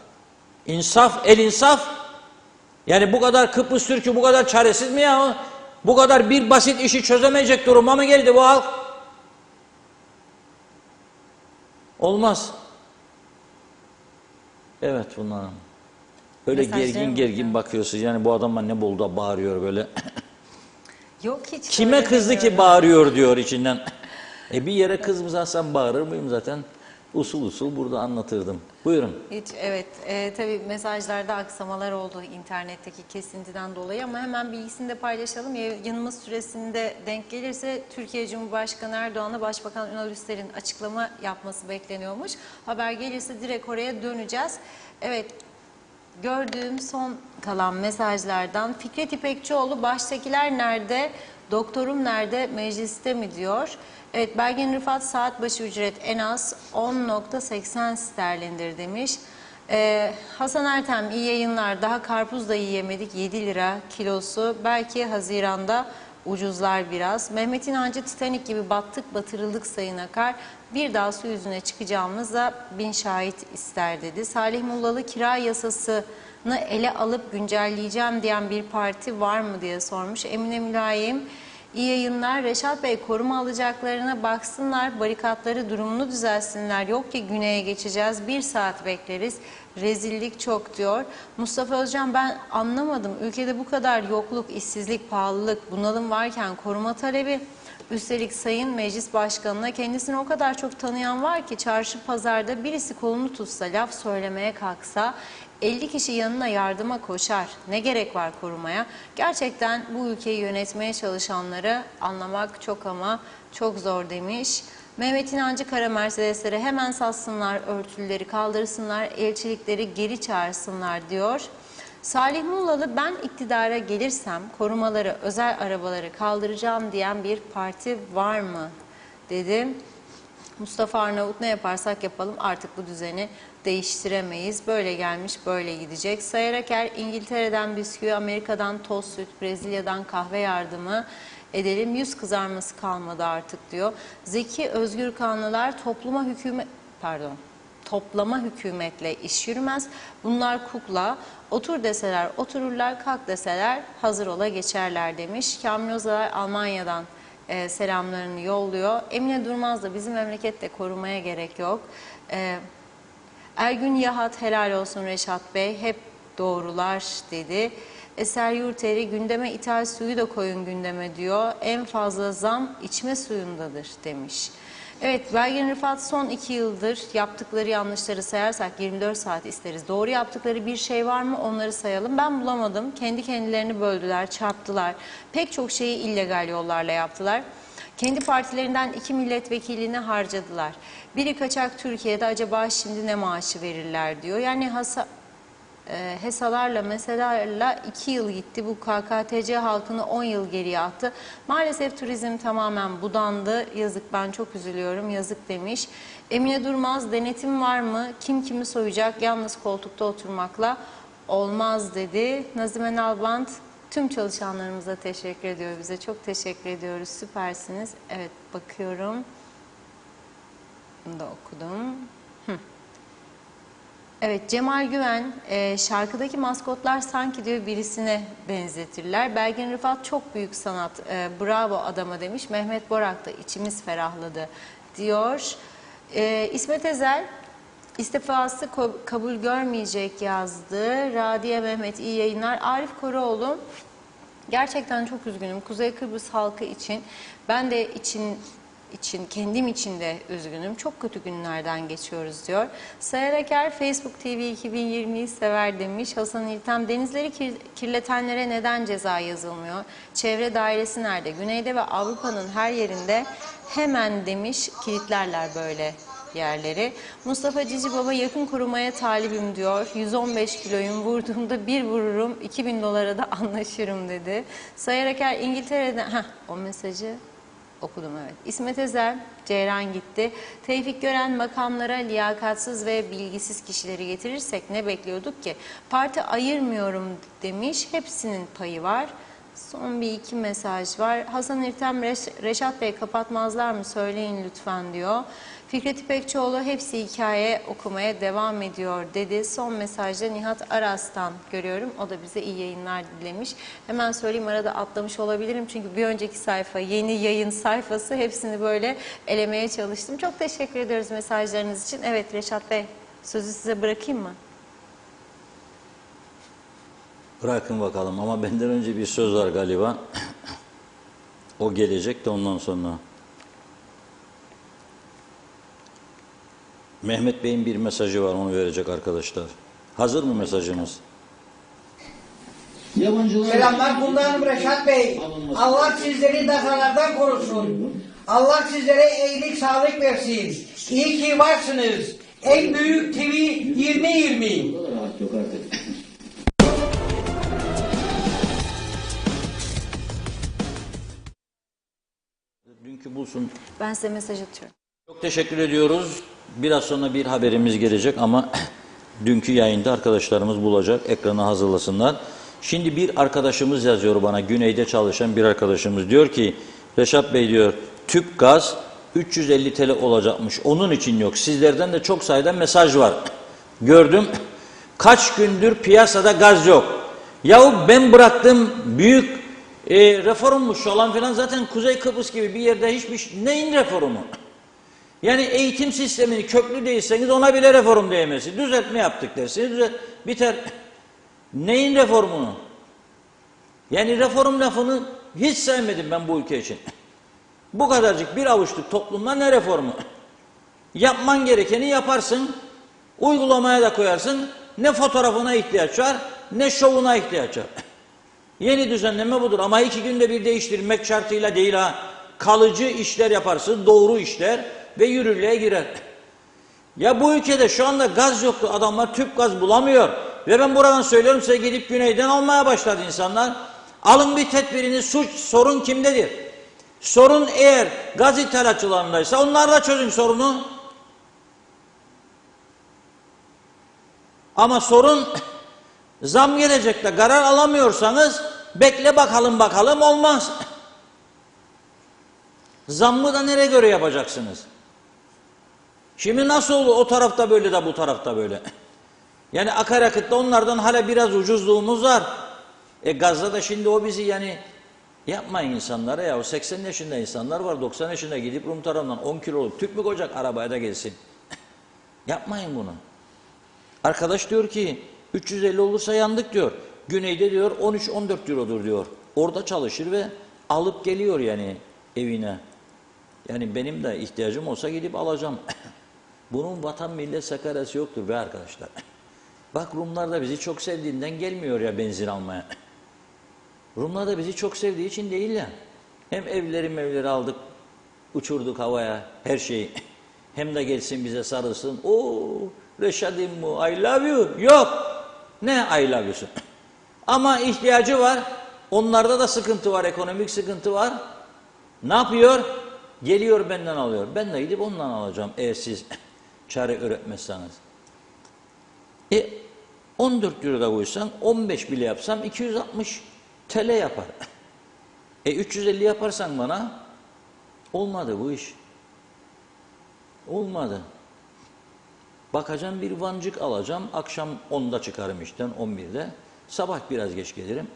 İnsaf, el insaf. Yani bu kadar Kıbrıs Türk'ü bu kadar çaresiz mi ya? Bu kadar bir basit işi çözemeyecek duruma mı geldi bu halk? Olmaz. Evet bunlar. Öyle gergin gergin bakıyorsun. Yani bu adamlar ne buldu bağırıyor böyle. Yok hiç. Kime öyle kızdı ki demiyorum. bağırıyor diyor içinden. Bir yere kızmasam bağırır mıyım zaten? Usul usul burada anlatırdım. Buyurun. Hiç evet tabii mesajlarda aksamalar oldu internetteki kesintiden dolayı ama hemen bilgisini de paylaşalım. Yayınımız süresinde denk gelirse Türkiye Cumhurbaşkanı Erdoğan'a Başbakan Ünal Üster'in açıklama yapması bekleniyormuş. Haber gelirse direkt oraya döneceğiz. Evet. Gördüğüm son kalan mesajlardan Fikret İpekçioğlu baştakiler nerede, doktorum nerede, mecliste mi diyor. Evet, Belgin Rıfat saat başı ücret en az 10,80 sterlindir demiş. Hasan Ertem iyi yayınlar, daha karpuz da yiyemedik 7 lira kilosu, belki Haziran'da ucuzlar biraz. Mehmet İnancı Titanik gibi battık batırıldık Sayın Akar. Bir daha su yüzüne çıkacağımızda 1000 şahit ister dedi. Salih Mullalı kira yasasını ele alıp güncelleyeceğim diyen bir parti var mı diye sormuş. Emine Mülayim iyi yayınlar. Reşat Bey koruma alacaklarına baksınlar, barikatları durumunu düzelsinler. Yok ki güneye geçeceğiz, 1 saat bekleriz. Rezillik çok diyor. Mustafa Özcan ben anlamadım. Ülkede bu kadar yokluk, işsizlik, pahalılık, bunalım varken koruma talebi. Üstelik Sayın Meclis Başkanı'na kendisini o kadar çok tanıyan var ki çarşı pazarda birisi kolunu tutsa, laf söylemeye kalksa 50 kişi yanına yardıma koşar. Ne gerek var korumaya? Gerçekten bu ülkeyi yönetmeye çalışanları anlamak çok ama çok zor demiş. Mehmet İnancı kara Mercedes'lere hemen satsınlar, örtüleri kaldırsınlar, elçilikleri geri çağırsınlar diyor. Salih Muğlalı ben iktidara gelirsem korumaları, özel arabaları kaldıracağım diyen bir parti var mı dedi. Mustafa Arnavut ne yaparsak yapalım artık bu düzeni değiştiremeyiz. Böyle gelmiş böyle gidecek. Sayar Aker İngiltere'den bisküvi, Amerika'dan toz süt, Brezilya'dan kahve yardımı edelim. Yüz kızarması kalmadı artık diyor. Zeki Özgür Kanlılar toplama hükümetle iş yürümez. Bunlar kukla. Otur deseler otururlar, kalk deseler hazır ola geçerler demiş. Kamil Özalar Almanya'dan selamlarını yolluyor. Emine Durmaz da bizim memlekette korumaya gerek yok. Ergün Yahat helal olsun Reşat Bey hep doğrular dedi. Eser Yurteri gündeme ithal suyu da koyun gündeme diyor. En fazla zam içme suyundadır demiş. Evet, Belgin Rıfat son 2 yıldır yaptıkları yanlışları sayarsak 24 saat isteriz. Doğru yaptıkları bir şey var mı onları sayalım. Ben bulamadım. Kendi kendilerini böldüler, çarptılar. Pek çok şeyi illegal yollarla yaptılar. Kendi partilerinden 2 milletvekilini harcadılar. Biri kaçak Türkiye'de acaba şimdi ne maaşı verirler diyor. Yani HESA'larla meselerle 2 yıl gitti. Bu KKTC halkını 10 yıl geriye attı. Maalesef turizm tamamen budandı. Yazık ben çok üzülüyorum. Yazık demiş. Emine Durmaz denetim var mı? Kim kimi soyacak? Yalnız koltukta oturmakla olmaz dedi. Nazime Nalbant tüm çalışanlarımıza teşekkür ediyor bize. Çok teşekkür ediyoruz. Süpersiniz. Evet bakıyorum. Bunu da okudum. Evet Cemal Güven şarkıdaki maskotlar sanki diyor birisine benzetirler. Belgin Rıfat çok büyük sanat bravo adama demiş. Mehmet Borak da içimiz ferahladı diyor. İsmet Ezel istifası kabul görmeyecek yazdı. Radiye Mehmet iyi yayınlar. Arif Koroğlu gerçekten çok üzgünüm. Kuzey Kıbrıs halkı için ben de kendim için de üzgünüm. Çok kötü günlerden geçiyoruz diyor. Sayar Aker Facebook TV 2020'yi sever demiş. Hasan İltem denizleri kirletenlere neden ceza yazılmıyor? Çevre dairesi nerede? Güneyde ve Avrupa'nın her yerinde hemen demiş kilitlerler böyle yerleri. Mustafa Cici Baba yakın korumaya talibim diyor. 115 kiloyum vurduğumda bir vururum 2000 dolara da anlaşırım dedi. Sayar Aker İngiltere'den o mesajı okudum evet. İsmet Ezel, Ceyran gitti. Tevfik Gören makamlara liyakatsız ve bilgisiz kişileri getirirsek ne bekliyorduk ki? Parti ayırmıyorum demiş. Hepsinin payı var. Son bir iki mesaj var. Hasan İrtem, Reşat Bey kapatmazlar mı söyleyin lütfen diyor. Fikret İpekçioğlu hepsi hikaye okumaya devam ediyor dedi. Son mesajda Nihat Aras'tan görüyorum. O da bize iyi yayınlar dilemiş. Hemen söyleyeyim, arada atlamış olabilirim. Çünkü bir önceki sayfa yeni yayın sayfası, hepsini böyle elemeye çalıştım. Çok teşekkür ediyoruz mesajlarınız için. Evet Reşat Bey, sözü size bırakayım mı? Bırakın bakalım ama benden önce bir söz var galiba. O gelecek de ondan sonra. Mehmet Bey'in bir mesajı var, onu verecek arkadaşlar. Hazır mı mesajımız? Selamlar Kundanım Reşat Bey. Allah sizleri dazalardan korusun. Allah sizlere iyilik, sağlık versin. İyi ki varsınız. En büyük TV 2020. Dünkü bulsun. Ben size mesaj atıyorum. Çok teşekkür ediyoruz. Biraz sonra bir haberimiz gelecek ama dünkü yayında arkadaşlarımız bulacak. Ekranı hazırlasınlar. Şimdi bir arkadaşımız yazıyor bana. Güneyde çalışan bir arkadaşımız. Diyor ki Reşat Bey diyor tüp gaz 350 TL olacakmış. Onun için yok. Sizlerden de çok sayıda mesaj var. Gördüm. Kaç gündür piyasada gaz yok. Yahu ben bıraktım büyük reformmuş falan filan. Zaten Kuzey Kıbrıs gibi bir yerde neyin reformu? Yani eğitim sistemini köklü değilseniz ona bile reform diyemezsiniz. Düzeltme yaptık dersiniz. Biter. Neyin reformunu? Yani reform lafını hiç sevmedim ben bu ülke için. Bu kadarcık bir avuçluk toplumda ne reformu? Yapman gerekeni yaparsın. Uygulamaya da koyarsın. Ne fotoğrafına ihtiyaç var, ne şovuna ihtiyaç var. Yeni düzenleme budur ama 2 günde bir değiştirmek şartıyla değil ha. Kalıcı işler yaparsın, doğru işler ve yürürlüğe girer. Ya bu ülkede şu anda gaz yoktu, adamlar tüp gaz bulamıyor. Ve ben buradan söylüyorum size, gidip güneyden almaya başladı insanlar. Alın bir tedbirini, sorun kimdedir? Sorun eğer gaz ithalatçılarındaysa onlarla çözün sorunu. Ama sorun zam gelecek de karar alamıyorsanız bekle bakalım olmaz. Zammı da nereye göre yapacaksınız? Şimdi nasıl olur o tarafta böyle de bu tarafta böyle. Yani akaryakıtta onlardan hala biraz ucuzluğumuz var. Gazda da şimdi o bizi yani yapmayın insanlara ya. 80 yaşında insanlar var, 90 yaşında gidip Rum tarafından 10 kiloluk tüp mü koyacak arabaya da gelsin. Yapmayın bunu. Arkadaş diyor ki 350 olursa yandık diyor. Güneyde diyor 13-14 eurodur diyor. Orada çalışır ve alıp geliyor yani evine. Yani benim de ihtiyacım olsa gidip alacağım. Bunun vatan millet sakarası yoktur be arkadaşlar. Bak Rumlar da bizi çok sevdiğinden gelmiyor ya benzin almaya. Rumlar da bizi çok sevdiği için değil ya. Hem evleri aldık, uçurduk havaya her şeyi. Hem de gelsin bize sarılsın. Oo Reşat'im bu I love you. Yok. Ne I love you'su? Ama ihtiyacı var. Onlarda da sıkıntı var, ekonomik sıkıntı var. Ne yapıyor? Geliyor benden alıyor. Ben de gidip ondan alacağım eğer siz çare öğretmezseniz. 14 euro da koysan 15 bile yapsam 260 TL yapar. 350 yaparsan bana olmadı bu iş. Olmadı. Bakacağım bir vancık alacağım. Akşam 10'da çıkarım işten 11'de. Sabah biraz geç gelirim.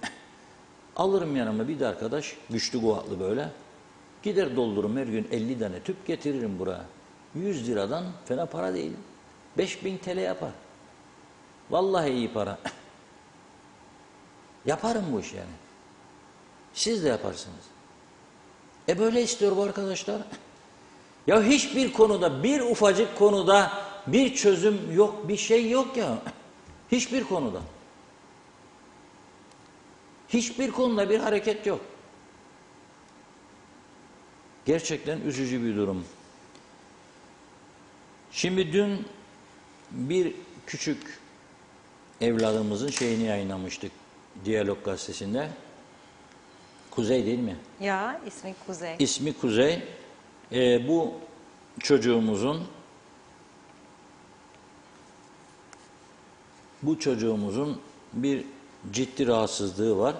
Alırım yanıma bir de arkadaş güçlü kuvvetli böyle. Gider doldururum her gün 50 tane tüp getiririm buraya. 100 liradan fena para değil. 5000 TL yapar. Vallahi iyi para. Yaparım bu iş yani. Siz de yaparsınız. Böyle istiyor bu arkadaşlar. Ya hiçbir konuda, bir ufacık konuda bir çözüm yok, bir şey yok ya. Hiçbir konuda. Hiçbir konuda bir hareket yok. Gerçekten üzücü bir durum. Şimdi dün bir küçük evladımızın şeyini yayınlamıştık Diyalog gazetesinde. Kuzey değil mi? Ya ismi Kuzey. İsmi Kuzey. Bu çocuğumuzun bir ciddi rahatsızlığı var.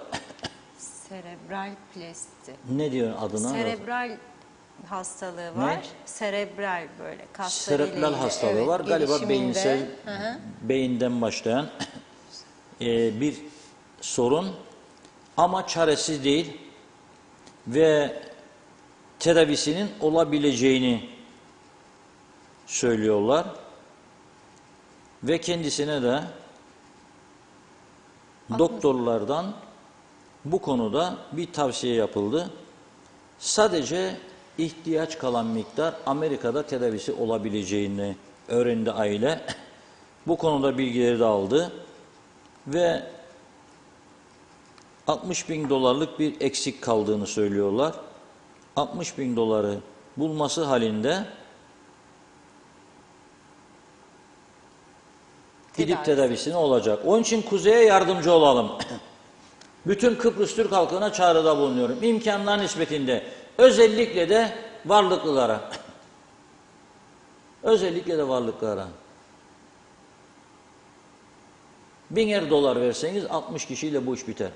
Serebral plesti. Ne diyor adına? Serebral hastalığı var. Serebral böyle kaslar Serebral hastalığı var. Galiba beyinsel, beyinden başlayan bir sorun ama çaresiz değil ve tedavisinin olabileceğini söylüyorlar ve kendisine de doktorlardan bu konuda bir tavsiye yapıldı. Sadece ihtiyaç kalan miktar Amerika'da tedavisi olabileceğini öğrendi aile. Bu konuda bilgileri de aldı ve 60.000 dolarlık bir eksik kaldığını söylüyorlar. 60.000 doları bulması halinde gidip tedavisine olacak. Onun için kuzeye yardımcı olalım. Bütün Kıbrıs Türk halkına çağrıda bulunuyorum. İmkanlar nispetinde. Özellikle de varlıklılara. Özellikle de varlıklılara. 1000'er dolar verseniz 60 kişiyle bu iş biter.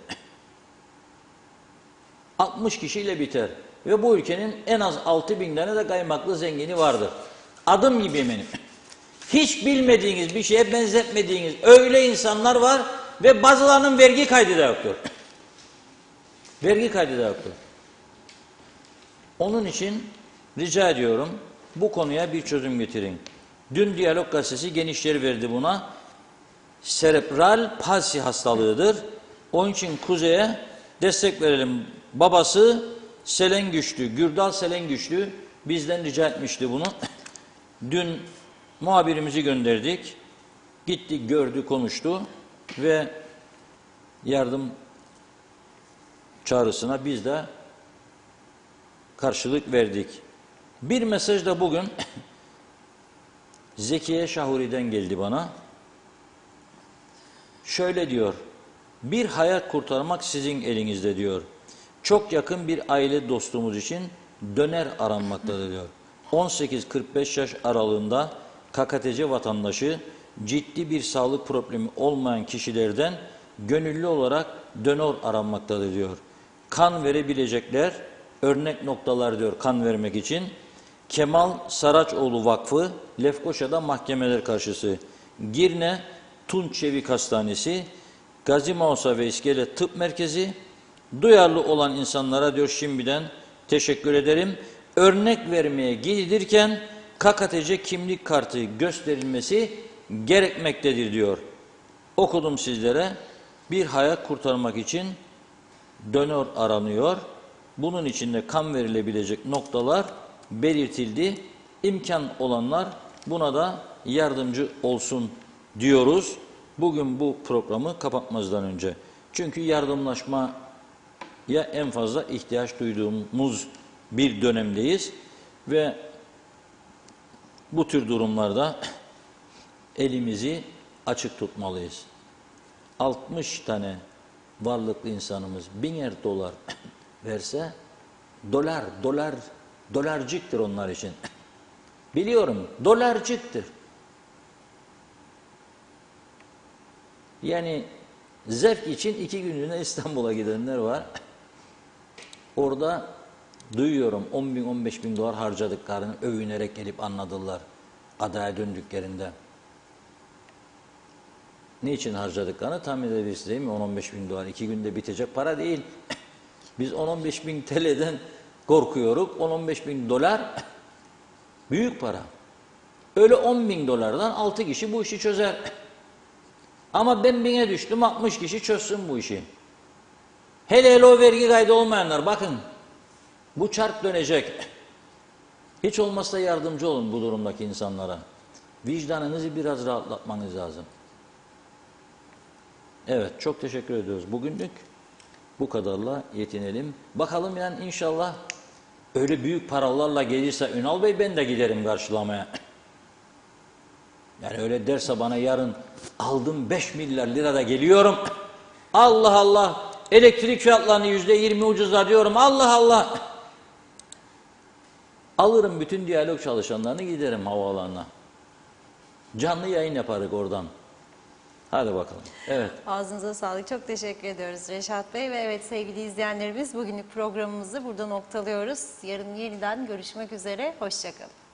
60 kişiyle biter. Ve bu ülkenin en az 6.000 tane de kaymaklı zengini vardır. Adım gibi eminim. Hiç bilmediğiniz bir şeye benzetmediğiniz öyle insanlar var ve bazılarının vergi kaydı da yoktur. Vergi kaydı da yoktur. Onun için rica ediyorum bu konuya bir çözüm getirin. Dün Diyalog Gazetesi geniş yer verdi buna. Serebral palsi hastalığıdır. Onun için kuzeye destek verelim. Babası Selen Güçlü, Gürdal Selen Güçlü bizden rica etmişti bunu. Dün muhabirimizi gönderdik. Gitti, gördü, konuştu ve yardım çağrısına biz de karşılık verdik. Bir mesaj da bugün Zekiye Şahuri'den geldi bana. Şöyle diyor, bir hayat kurtarmak sizin elinizde diyor. Çok yakın bir aile dostumuz için döner aranmaktadır diyor. 18-45 yaş aralığında KKTC vatandaşı ciddi bir sağlık problemi olmayan kişilerden gönüllü olarak dönör aranmaktadır diyor. Kan verebilecekler, örnek noktalar diyor kan vermek için. Kemal Saraçoğlu Vakfı, Lefkoşa'da mahkemeler karşısı. Girne Tunç Çevik Hastanesi, Gazi Mausa ve İskele Tıp Merkezi. Duyarlı olan insanlara diyor şimdiden teşekkür ederim. Örnek vermeye gidilirken KKTC kimlik kartı gösterilmesi gerekmektedir diyor. Okudum sizlere. Bir hayat kurtarmak için dönör aranıyor. Bunun için de kan verilebilecek noktalar belirtildi. İmkan olanlar buna da yardımcı olsun diyoruz. Bugün bu programı kapatmazdan önce. Çünkü yardımlaşmaya en fazla ihtiyaç duyduğumuz bir dönemdeyiz ve bu tür durumlarda elimizi açık tutmalıyız. 60 tane varlıklı insanımız 1000'er dolar verse dolarcıktır onlar için. Biliyorum, dolarcıktır. Yani zevk için 2 günlüğüne İstanbul'a gidenler var. Orada duyuyorum 10.000-15.000 dolar harcadıklarını övünerek gelip anladılar adaya döndüklerinde. Ne için harcadıklarını tahmin edebilirsiniz değil mi? 10-15.000 dolar 2 günde bitecek para değil. Biz 10-15.000 TL'den korkuyoruz. 10-15.000 dolar büyük para. Öyle 10.000 dolardan 6 kişi bu işi çözer. Ama ben 1000'e düştüm 60 kişi çözsün bu işi. Hele o vergi kaydı olmayanlar bakın bu çark dönecek. Hiç olmazsa yardımcı olun bu durumdaki insanlara. Vicdanınızı biraz rahatlatmanız lazım. Evet çok teşekkür ediyoruz. Bugünlük bu kadarla yetinelim. Bakalım yani inşallah öyle büyük paralarla gelirse Ünal Bey ben de giderim karşılamaya. Yani öyle derse bana yarın aldım 5 milyar lira da geliyorum. Allah Allah elektrik fiyatlarını %20 ucuzlar diyorum. Allah Allah. Alırım bütün diyalog çalışanlarını giderim havaalanına. Canlı yayın yaparız oradan. Hadi bakalım. Evet. Ağzınıza sağlık. Çok teşekkür ediyoruz Reşat Bey. Ve evet sevgili izleyenlerimiz, bugünlük programımızı burada noktalıyoruz. Yarın yeniden görüşmek üzere. Hoşça kalın.